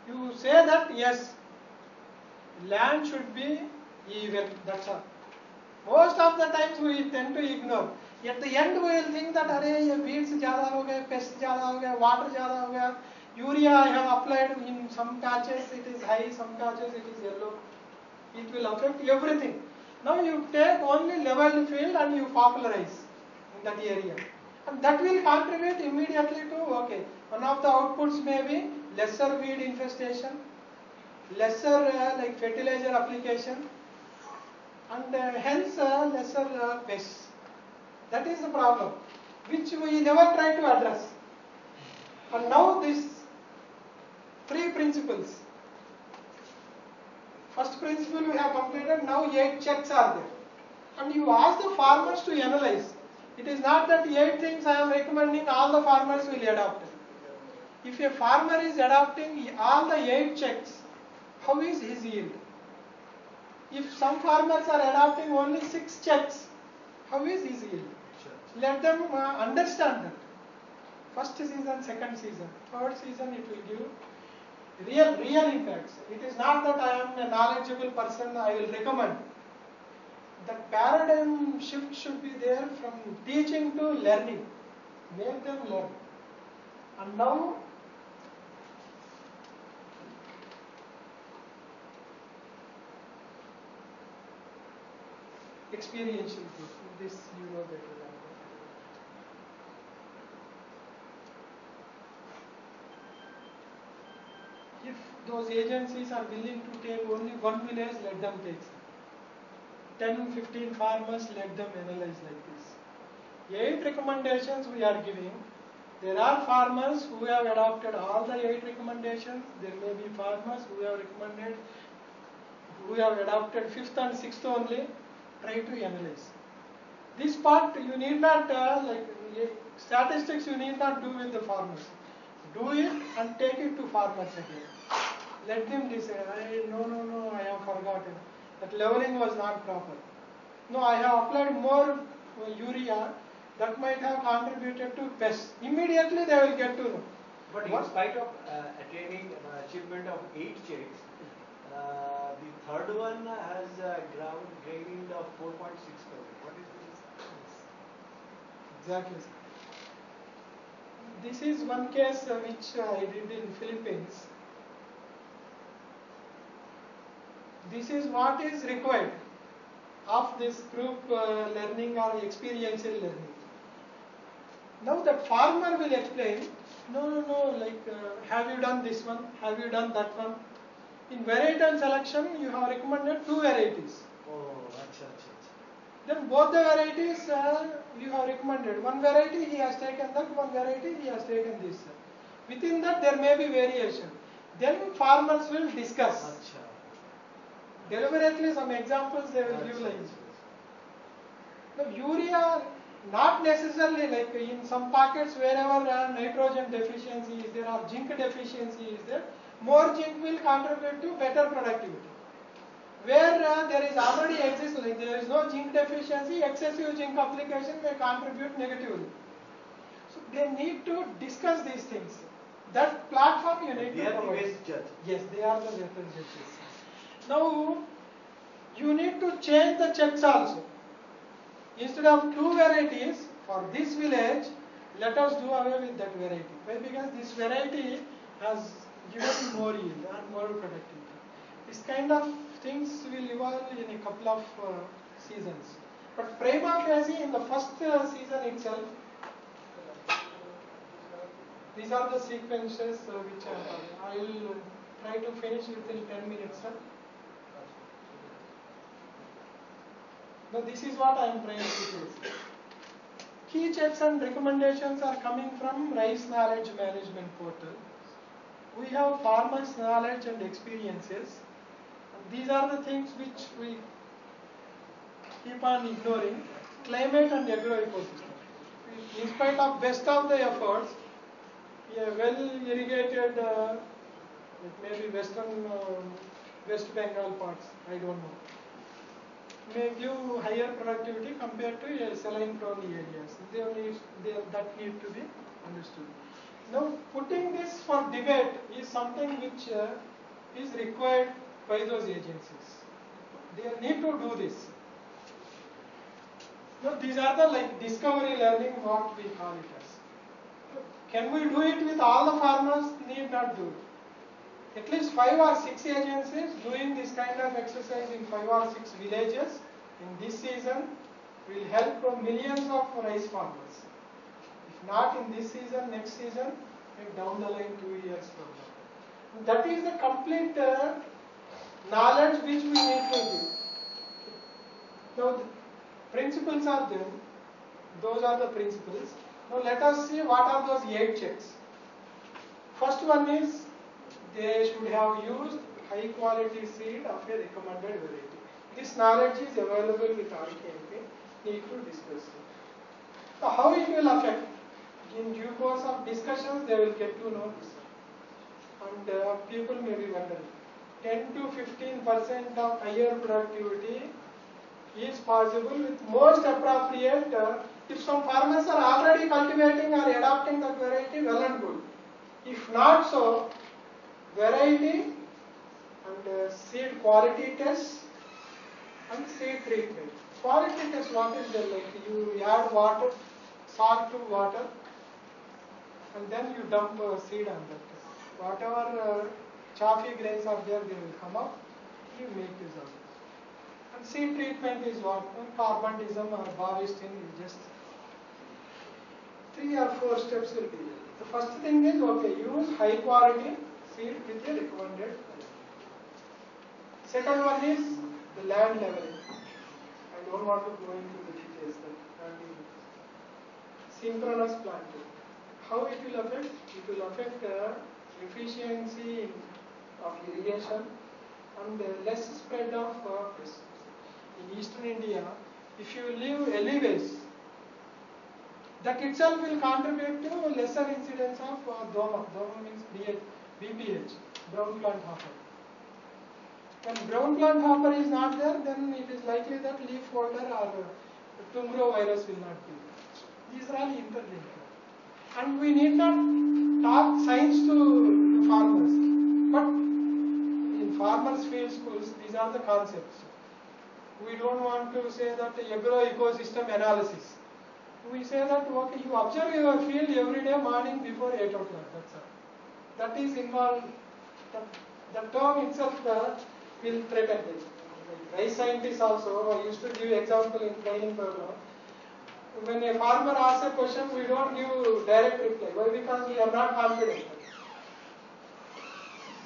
You say that yes, land should be even, that's all. Most of the times we tend to ignore. At the end we will think that arey weeds zyada ho gaye, pests zyada ho gaye, water zyada ho gaya, urea I have applied in some patches it is high, some patches it is yellow. It will affect everything. Now you take only leveled field and you popularize in that area. And that will contribute immediately to, okay, one of the outputs may be lesser weed infestation, lesser like fertilizer application, and hence lesser pests. That is the problem, which we never try to address. And now these 3 principles. First principle we have completed, now 8 checks are there. And you ask the farmers to analyze. It is not that 8 things I am recommending, all the farmers will adopt it. If a farmer is adopting all the 8 checks, how is his yield? If some farmers are adopting only 6 checks, how is his yield? Let them understand that. First season, second season, third season it will give Real impacts. It is not that I am a knowledgeable person, I will recommend. The paradigm shift should be there from teaching to learning. Make them learn. And now, experiential growth. This you know better than me. If those agencies are willing to take only one village, let them take 10, 15 farmers, let them analyze like this. 8 recommendations we are giving. There are farmers who have adopted all the 8 recommendations. There may be farmers who have adopted 5th and 6th only. Try to analyze. This part you need not statistics you need not do with the farmers. Do it and take it to farmers again. Let them decide. No, I have forgotten. That leveling was not proper. No, I have applied more urea. That might have contributed to pests. Immediately they will get to know. But in spite of attaining achievement of 8 checks, the third one has gained of 4.6 crore. What is this? Exactly. This is one case which I did in Philippines. This is what is required of this group learning or experiential learning. Now the farmer will explain, no, have you done this one? Have you done that one? In varietal selection, you have recommended 2 varieties. Oh, acha. Then both the varieties you have recommended. One variety he has taken that, one variety he has taken this. Within that there may be variation. Then farmers will discuss. Acha. Deliberately some examples they will give like this. Now urea, not necessarily like in some pockets wherever nitrogen deficiency is there or zinc deficiency is there, more zinc will contribute to better productivity. Where there is already like there is no zinc deficiency, excessive zinc application may contribute negatively. So they need to discuss these things. That platform you need to provide. They are the best judge. Yes, they are the better judges. Now you need to change the checks also. Instead of 2 varieties for this village, let us do away with that variety. Why? Because this variety has given more yield and more productivity. This kind of things will evolve in a couple of seasons. But prima facie in the first season itself, these are the sequences which I will try to finish within 10 minutes. Now this is what I am trying to do. Key checks and recommendations are coming from Rice Knowledge Management Portal. We have farmers' knowledge and experiences. These are the things which we keep on ignoring. Climate and agro-ecosystem. In spite of best of the efforts, a well-irrigated, maybe West Bengal parts, I don't know, may give higher productivity compared to saline-prone areas. That need to be understood. Now, putting this for debate is something which is required by those agencies. They need to do this. Now, these are the discovery learning, what we call it as. Can we do it with all the farmers? Need not do it. At least 5 or 6 agencies doing this kind of exercise in 5 or 6 villages in this season will help millions of rice farmers. If not in this season, next season, maybe down the line 2 years from now. That is the complete knowledge which we need to give. Now the principles are there. Those are the principles. Now let us see what are those 8 checks. First one is they should have used high quality seed of a recommended variety. This knowledge is available with RKMP. Need to discuss it. So how it will affect? In due course of discussions, they will get to know this. And people may be wondering, 10 to 15% of higher productivity is possible with most appropriate. If some farmers are already cultivating or adopting that variety, well and good. If not so, variety and seed quality test and seed treatment. Quality test, what is there? Like you add water, salt to water, and then you dump seed on that. Whatever chaffy grains are there, they will come up. You make use of it. And seed treatment is what? Carbondism or Bavistin is just 3 or 4 steps will be there. The first thing is, okay, use high quality seed with the recommended. Second one is the land leveling. I don't want to go into the details. Synchronous planting. How it will affect? It will affect efficiency of irrigation and less spread of pests. In eastern India, if you leave alleys, that itself will contribute to lesser incidence of doma. Doma means BPH, brown plant hopper. When brown plant hopper is not there, then it is likely that leaf folder or tumoro virus will not be there. These are all interlinked. And we need not talk science to farmers. But in farmers' field schools, these are the concepts. We don't want to say that agro-ecosystem analysis. We say that, okay, you observe your field every day morning before 8 o'clock, that's all. That is involved, the term itself will threaten this. Rice scientists also, I used to give example in training program. When a farmer asks a question, we don't give direct reply. Why? Because we are not confident.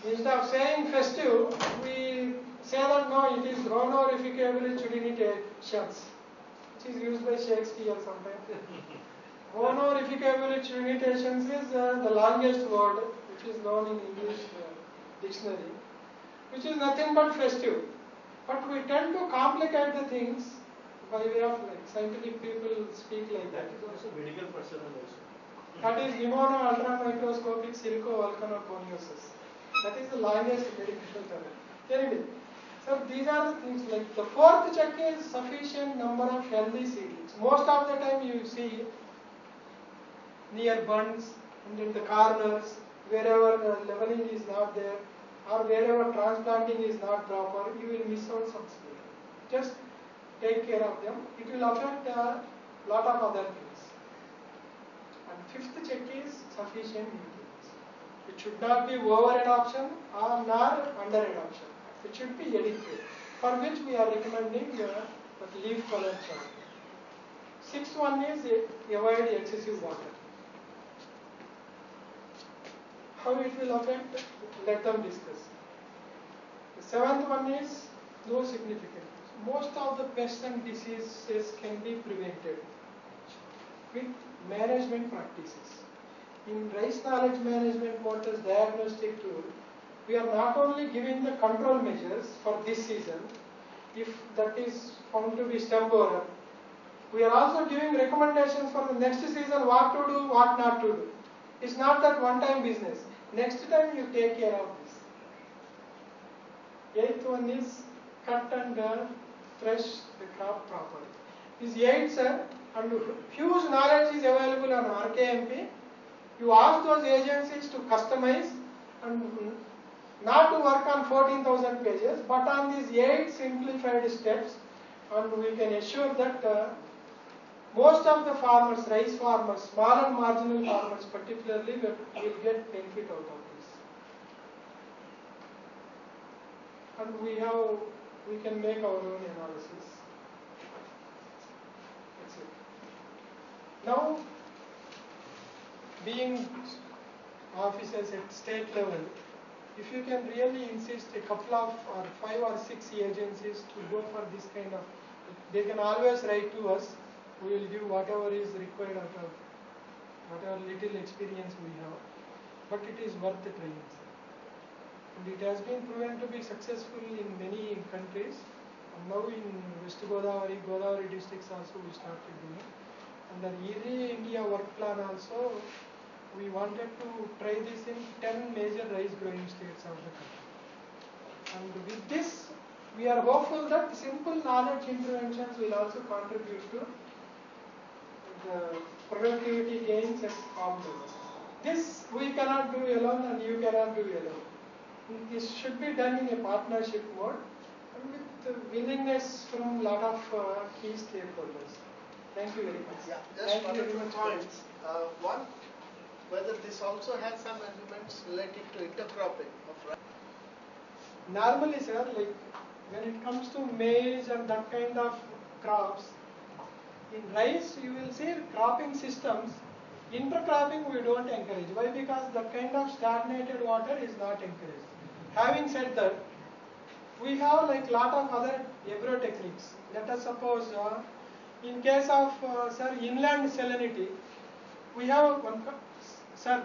Instead of saying festive, we say that no, it is honorificable unitations, which is used by Shakespeare sometimes. Honorificable unitations is the longest word which is known in English dictionary, which is nothing but festive. But we tend to complicate the things by way of scientific people speak like that. That is also medical personnel also. That is pneumono ultramicroscopic silicovolcanoconiosis. That is the longest medical term. Anyway, so these are the things like the fourth check is sufficient number of healthy seedlings. Most of the time you see near bunds and in the corners, wherever leveling is not there or wherever transplanting is not proper, you will miss out some seed. Just take care of them. It will affect a lot of other things. And fifth check is sufficient nutrients. It should not be over adoption or nor under adoption. It should be adequate, for which we are recommending the leaf color chart. Sixth one is avoid excessive water. How it will affect, let them discuss. The seventh one is no significant. Most of the pests and diseases can be prevented with management practices. In rice knowledge management portal's diagnostic tool, we are not only giving the control measures for this season, if that is found to be stem borer, we are also giving recommendations for the next season, what to do, what not to do. It's not that one-time business. Next time you take care of this. Eighth one is cut and thresh the crop properly. These 8, sir, and huge knowledge is available on RKMP. You ask those agencies to customize and not to work on 14,000 pages, but on these 8 simplified steps, and we can assure that most of the farmers, rice farmers, small and marginal farmers particularly, will get benefit out of this. And we can make our own analysis. That's it. Now, being officers at state level, if you can really insist a couple of or 5 or 6 agencies to go for this kind of, they can always write to us. We will give whatever is required out of whatever little experience we have, but it is worth the training. And it has been proven to be successful in many countries. And now in West Godavari districts also we started doing. And the ERI India work plan also, we wanted to try this in 10 major rice growing states of the country. And with this, we are hopeful that simple knowledge interventions will also contribute to the productivity gains at farm level. This we cannot do alone and you cannot do alone. This should be done in a partnership mode and with willingness from a lot of key stakeholders. Thank you very much. Yeah, just one or two points. One, whether this also has some elements related to intercropping of rice. Normally, sir, like when it comes to maize and that kind of crops, in rice you will see cropping systems. Intercropping we don't encourage. Why? Because that kind of stagnated water is not encouraged. Having said that, we have like lot of other agro techniques. Let us suppose in case of sir inland salinity, we have one sir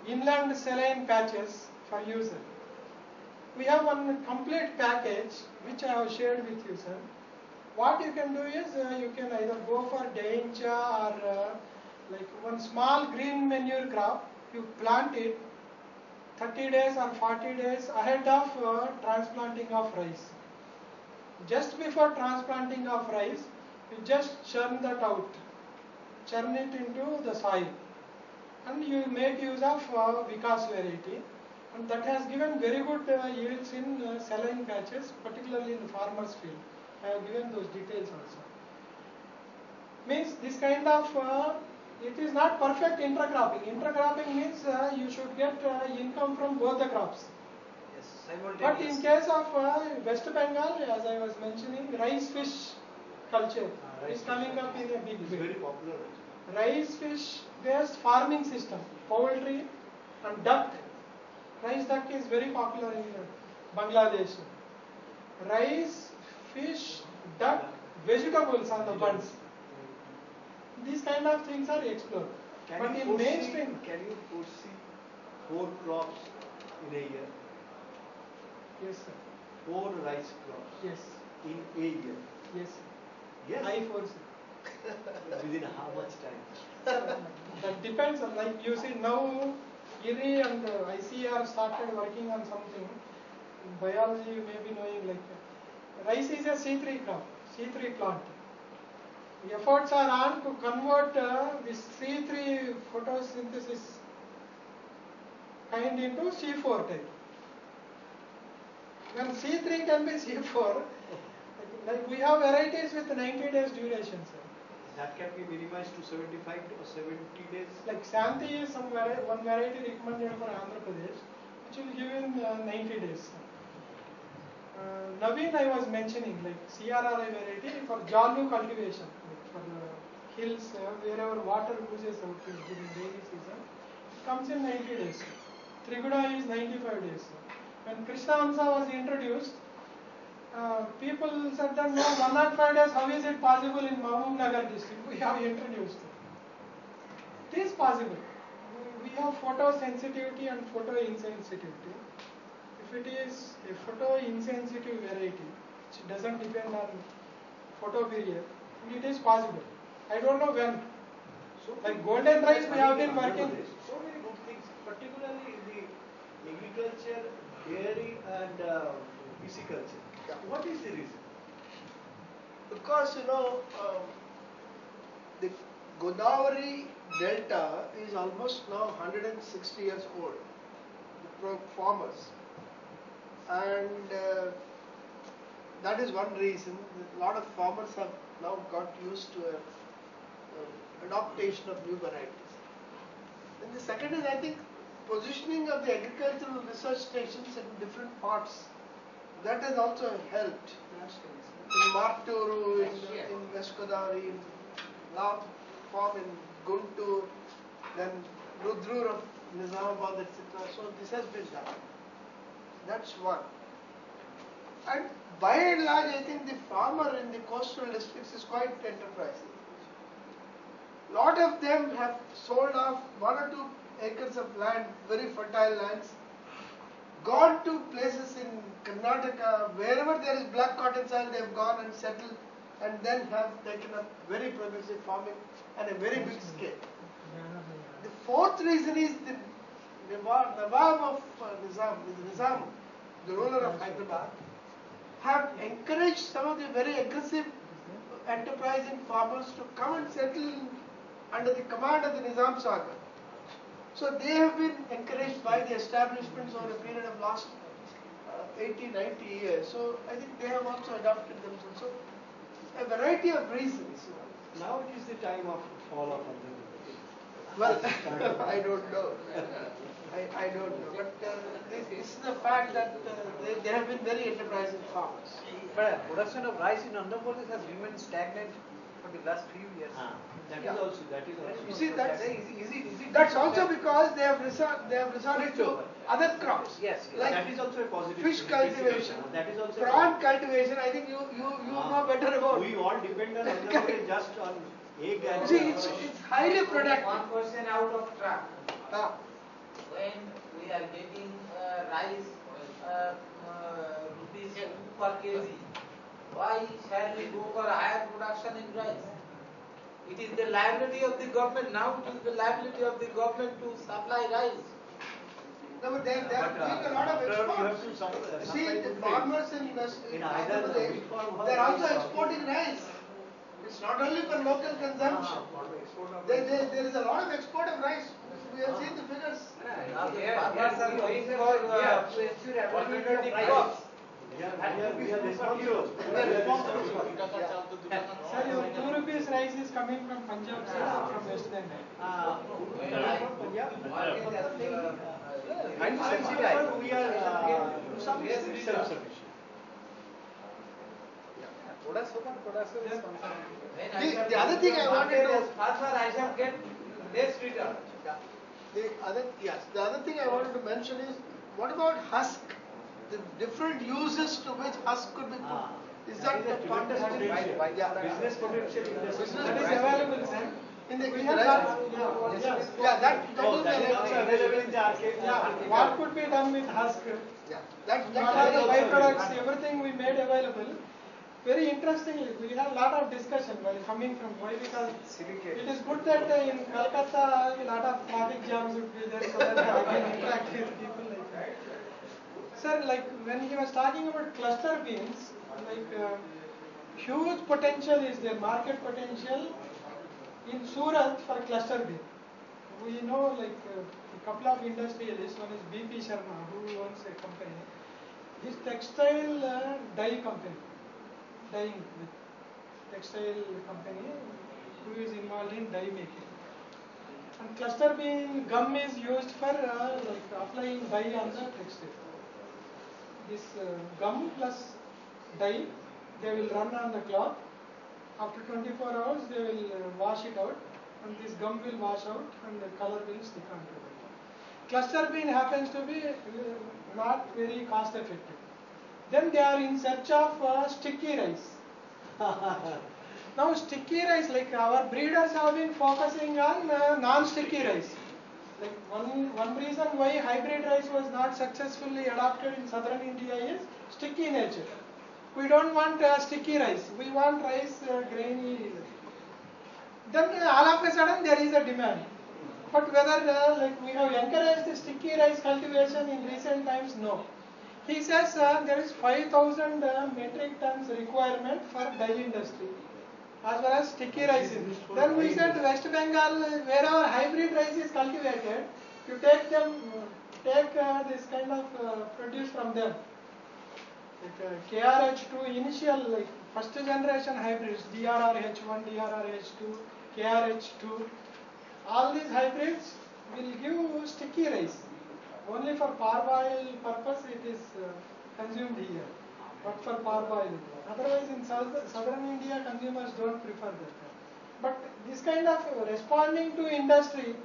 inland saline patches for user. We have one complete package which I have shared with you, sir. What you can do is you can either go for daincha or like one small green manure crop. You plant it 30 days or 40 days ahead of transplanting of rice. Just before transplanting of rice, you just churn that out, churn it into the soil, and you make use of Vikas variety, and that has given very good yields in saline patches, particularly in the farmers' field. I have given those details also. Means this kind of it is not perfect intercropping. Intercropping means you should get income from both the crops. Yes, But simultaneous. in case of West Bengal, as I was mentioning, rice fish culture is coming up in a big It's way. very popular. Rice fish based farming system, poultry and duck. Rice duck is very popular in Bangladesh. Rice, fish, duck, vegetables on the buns. These kind of things are explored. But in mainstream, Can you foresee 4 crops in a year? yes sir, 4 rice crops yes, in a year. yes sir. Yes. I foresee. Within how much time? Sir, that depends on, like you see now, IRI and ICR started working on something. In biology you may be knowing, like rice is a C3 crop, C3 plant. The efforts are on to convert this C3 photosynthesis kind into C4 type. When C3 can be C4, like we have varieties with 90 days duration, sir. That can be minimized to 75 or 70 days. Like Santi is one variety recommended for Andhra Pradesh, which will give in 90 days. Naveen I was mentioning, like CRRI variety for Jalu cultivation, like for hills wherever water loses out during rainy season, it comes in 90 days. Triguda is 95 days. When Krishna Hamsa was introduced, people said that no, 105 days, how is it possible in Mahbub Nagar district? We have introduced it. It is possible. We have photosensitivity and photoinsensitivity. If it is a photoinsensitive variety, which doesn't depend on photo period, it is possible. I don't know when. So Like golden rice, we have been working. So many good things, particularly in the agriculture, dairy and pisciculture. Yeah. What is the reason? Because the Godavari Delta is almost now 160 years old, the farmers, and that is one reason. A lot of farmers have now got used to adaptation of new varieties. And the second is, I think, positioning of the agricultural research stations in different parts. That has also helped. In Marturu, in West Godavari, in Lam farm in Guntur, then Rudrur of Nizamabad, etc. So this has been done. That's one. And by and large, I think the farmer in the coastal districts is quite enterprising. Lot of them have sold off 1 or 2 acres of land, very fertile lands, gone to places in Karnataka, wherever there is black cotton soil, they have gone and settled, and then have taken up very progressive farming on a very big scale. The fourth reason is the Nawab of Nizam, the ruler of Hyderabad, have encouraged some of the very aggressive enterprising farmers to come and settle under the command of the Nizam Sagar. So they have been encouraged by the establishments over a period of last 80, 90 years. So I think they have also adopted themselves. So a variety of reasons. Now it is the time of fall of other. Well, I don't know. I don't know. But this is the fact that they have been very enterprising farmers. But production of rice in Andhra Pradesh has remained stagnant for the last few years. That is also. You see, that's Is it that's also because they have resorted to other crops. Yes, Like that is also a positive. fish cultivation, That is also. prawn cultivation. I think you know better about. We all depend on Andhra Pradesh just on egg and. You see, it's highly productive. One question out of track. Ah. When we are getting rice rupees 2 per kg, why shall we go for higher production in rice? It is the liability of the government. Now it is the liability of the government to supply rice. No, but they are doing a lot of exports. See, the farmers in Andhra Pradesh, they are also exporting rice. It's not only for local consumption. There is a lot of export of rice. We have seen the figures. Now the farmers are going for alternative crops. We are responsible. Sir, your 2 rupees rice is coming from Punjab side or from West Bengal? And subsidized. We are to some extent self-sufficient. The other thing I wanted to Farmer I shall get less return. the other thing I wanted to mention is what about husk? The different uses to which husk could be put. Is that the tremendous potential? Business potential in this. That is available, sir. in the We in have the got, that is also available in the arcade. what could be done with husk? that What are the byproducts? Everything we made available. Very interestingly, we had a lot of discussion while coming from why, because it is good that in Calcutta a lot of traffic jams would be there, so that I can interact with people like that. Sir, like when he was talking about cluster beans, like huge potential is there, market potential in Surat for cluster bean. We know like a couple of industrialists, one is BP Sharma who owns a company. His textile dye company, dyeing with textile company who is involved in dye making. And cluster bean gum is used for like applying dye on the textile. This gum plus dye, they will run on the cloth. After 24 hours, they will wash it out, and this gum will wash out, and the color will stick onto it. Cluster bean happens to be not very cost effective. Then they are in search of sticky rice. Now sticky rice, like our breeders have been focusing on non-sticky rice. Like one reason why hybrid rice was not successfully adopted in southern India is sticky nature. We don't want sticky rice. We want rice grainy. Then all of a sudden there is a demand. But whether like we have encouraged the sticky rice cultivation in recent times, no. He says there is 5,000 metric tons requirement for dye industry as well as sticky rice. Then we said West Bengal, wherever hybrid rice is cultivated, you take this kind of produce from them. Like KRH2 initial, like first generation hybrids, DRRH1, DRRH2, KRH2, all these hybrids will give sticky rice. Only for parboil purpose it is consumed here, but for parboiling. Otherwise in southern India consumers don't prefer that. But this kind of responding to industry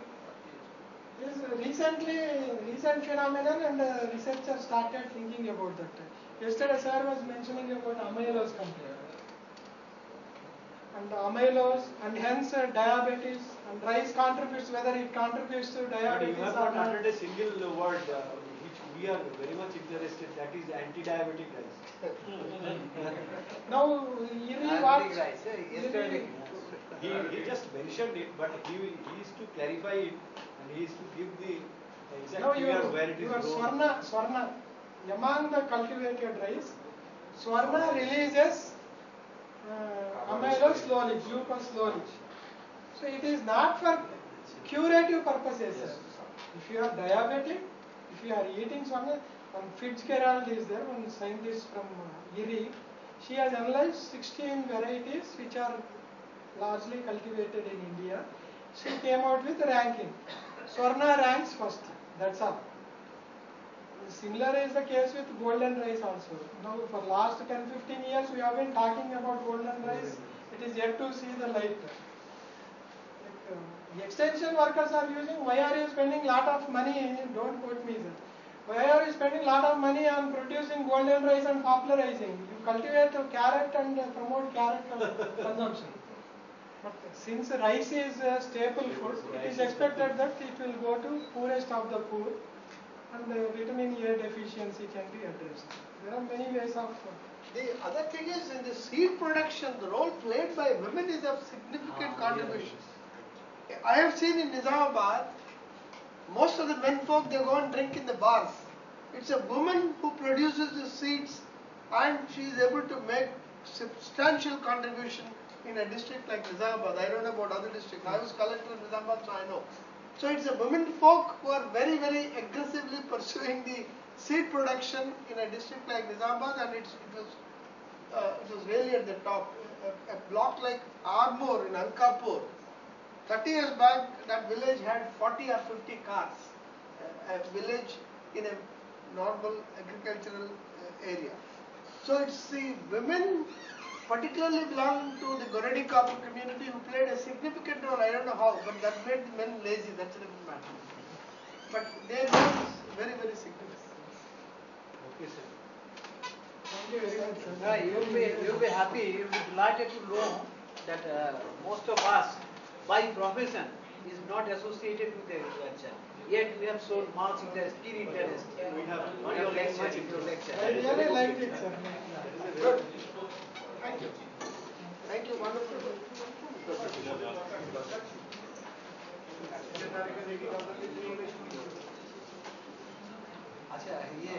is recent phenomenon, and researchers started thinking about that. Yesterday sir was mentioning about amylose company. And amylose and hence diabetes, and rice contributes, whether it contributes to diabetes But you have or not uttered a single word which we are very much interested, that is anti-diabetic rice. Now He just mentioned it, but he is to clarify it, and he is to give the exact now figure where it is your grown. Swarna, among the cultivated rice, Swarna releases amylose slowly, glucose slowly. So it is not for curative purposes. If you are diabetic, if if you are eating one Fitzgerald is there, one scientist from Erie. She has analyzed 16 varieties which are largely cultivated in India. She came out with a ranking. Swarna ranks first. That's all. Similar is the case with golden rice also. Now for last 10-15 years we have been talking about golden rice. It is yet to see the light. The extension workers are using. Why are you spending lot of money? Don't quote me, sir. Why are you spending lot of money on producing golden rice and popularizing? You cultivate a carrot and promote carrot consumption. But since rice is a staple food, it is expected that it will go to poorest of the poor, and vitamin A deficiency can be addressed. There are many ways of. The other thing is, in the seed production, the role played by women is of significant contribution. I have seen in Nizamabad, most of the men folk, they go and drink in the bars. It's a woman who produces the seeds, and she is able to make substantial contribution in a district like Nizamabad. I don't know about other districts. I was collector in Nizamabad, so I know. So it's a women folk who are very, very aggressively pursuing the seed production in a district like Nizamabad, and it was really at the top. A block like Ardmore in Ankapur, 30 years back, that village had 40 or 50 cars. A village in a normal agricultural area. So it's the women, particularly belonging to the Goredi Kapu community, who played a significant role. I don't know how, but that made the men lazy. That's a different matter. But their role is very, very significant. Okay, sir. Thank you very much, sir. You'll be happy, you'll be delighted to know that most of us, by profession, is not associated with agriculture. Yet we have shown much interest, keen interest on your lecture. I really liked it, sir. Good. Thank you. Thank you. Wonderful. अच्छा ये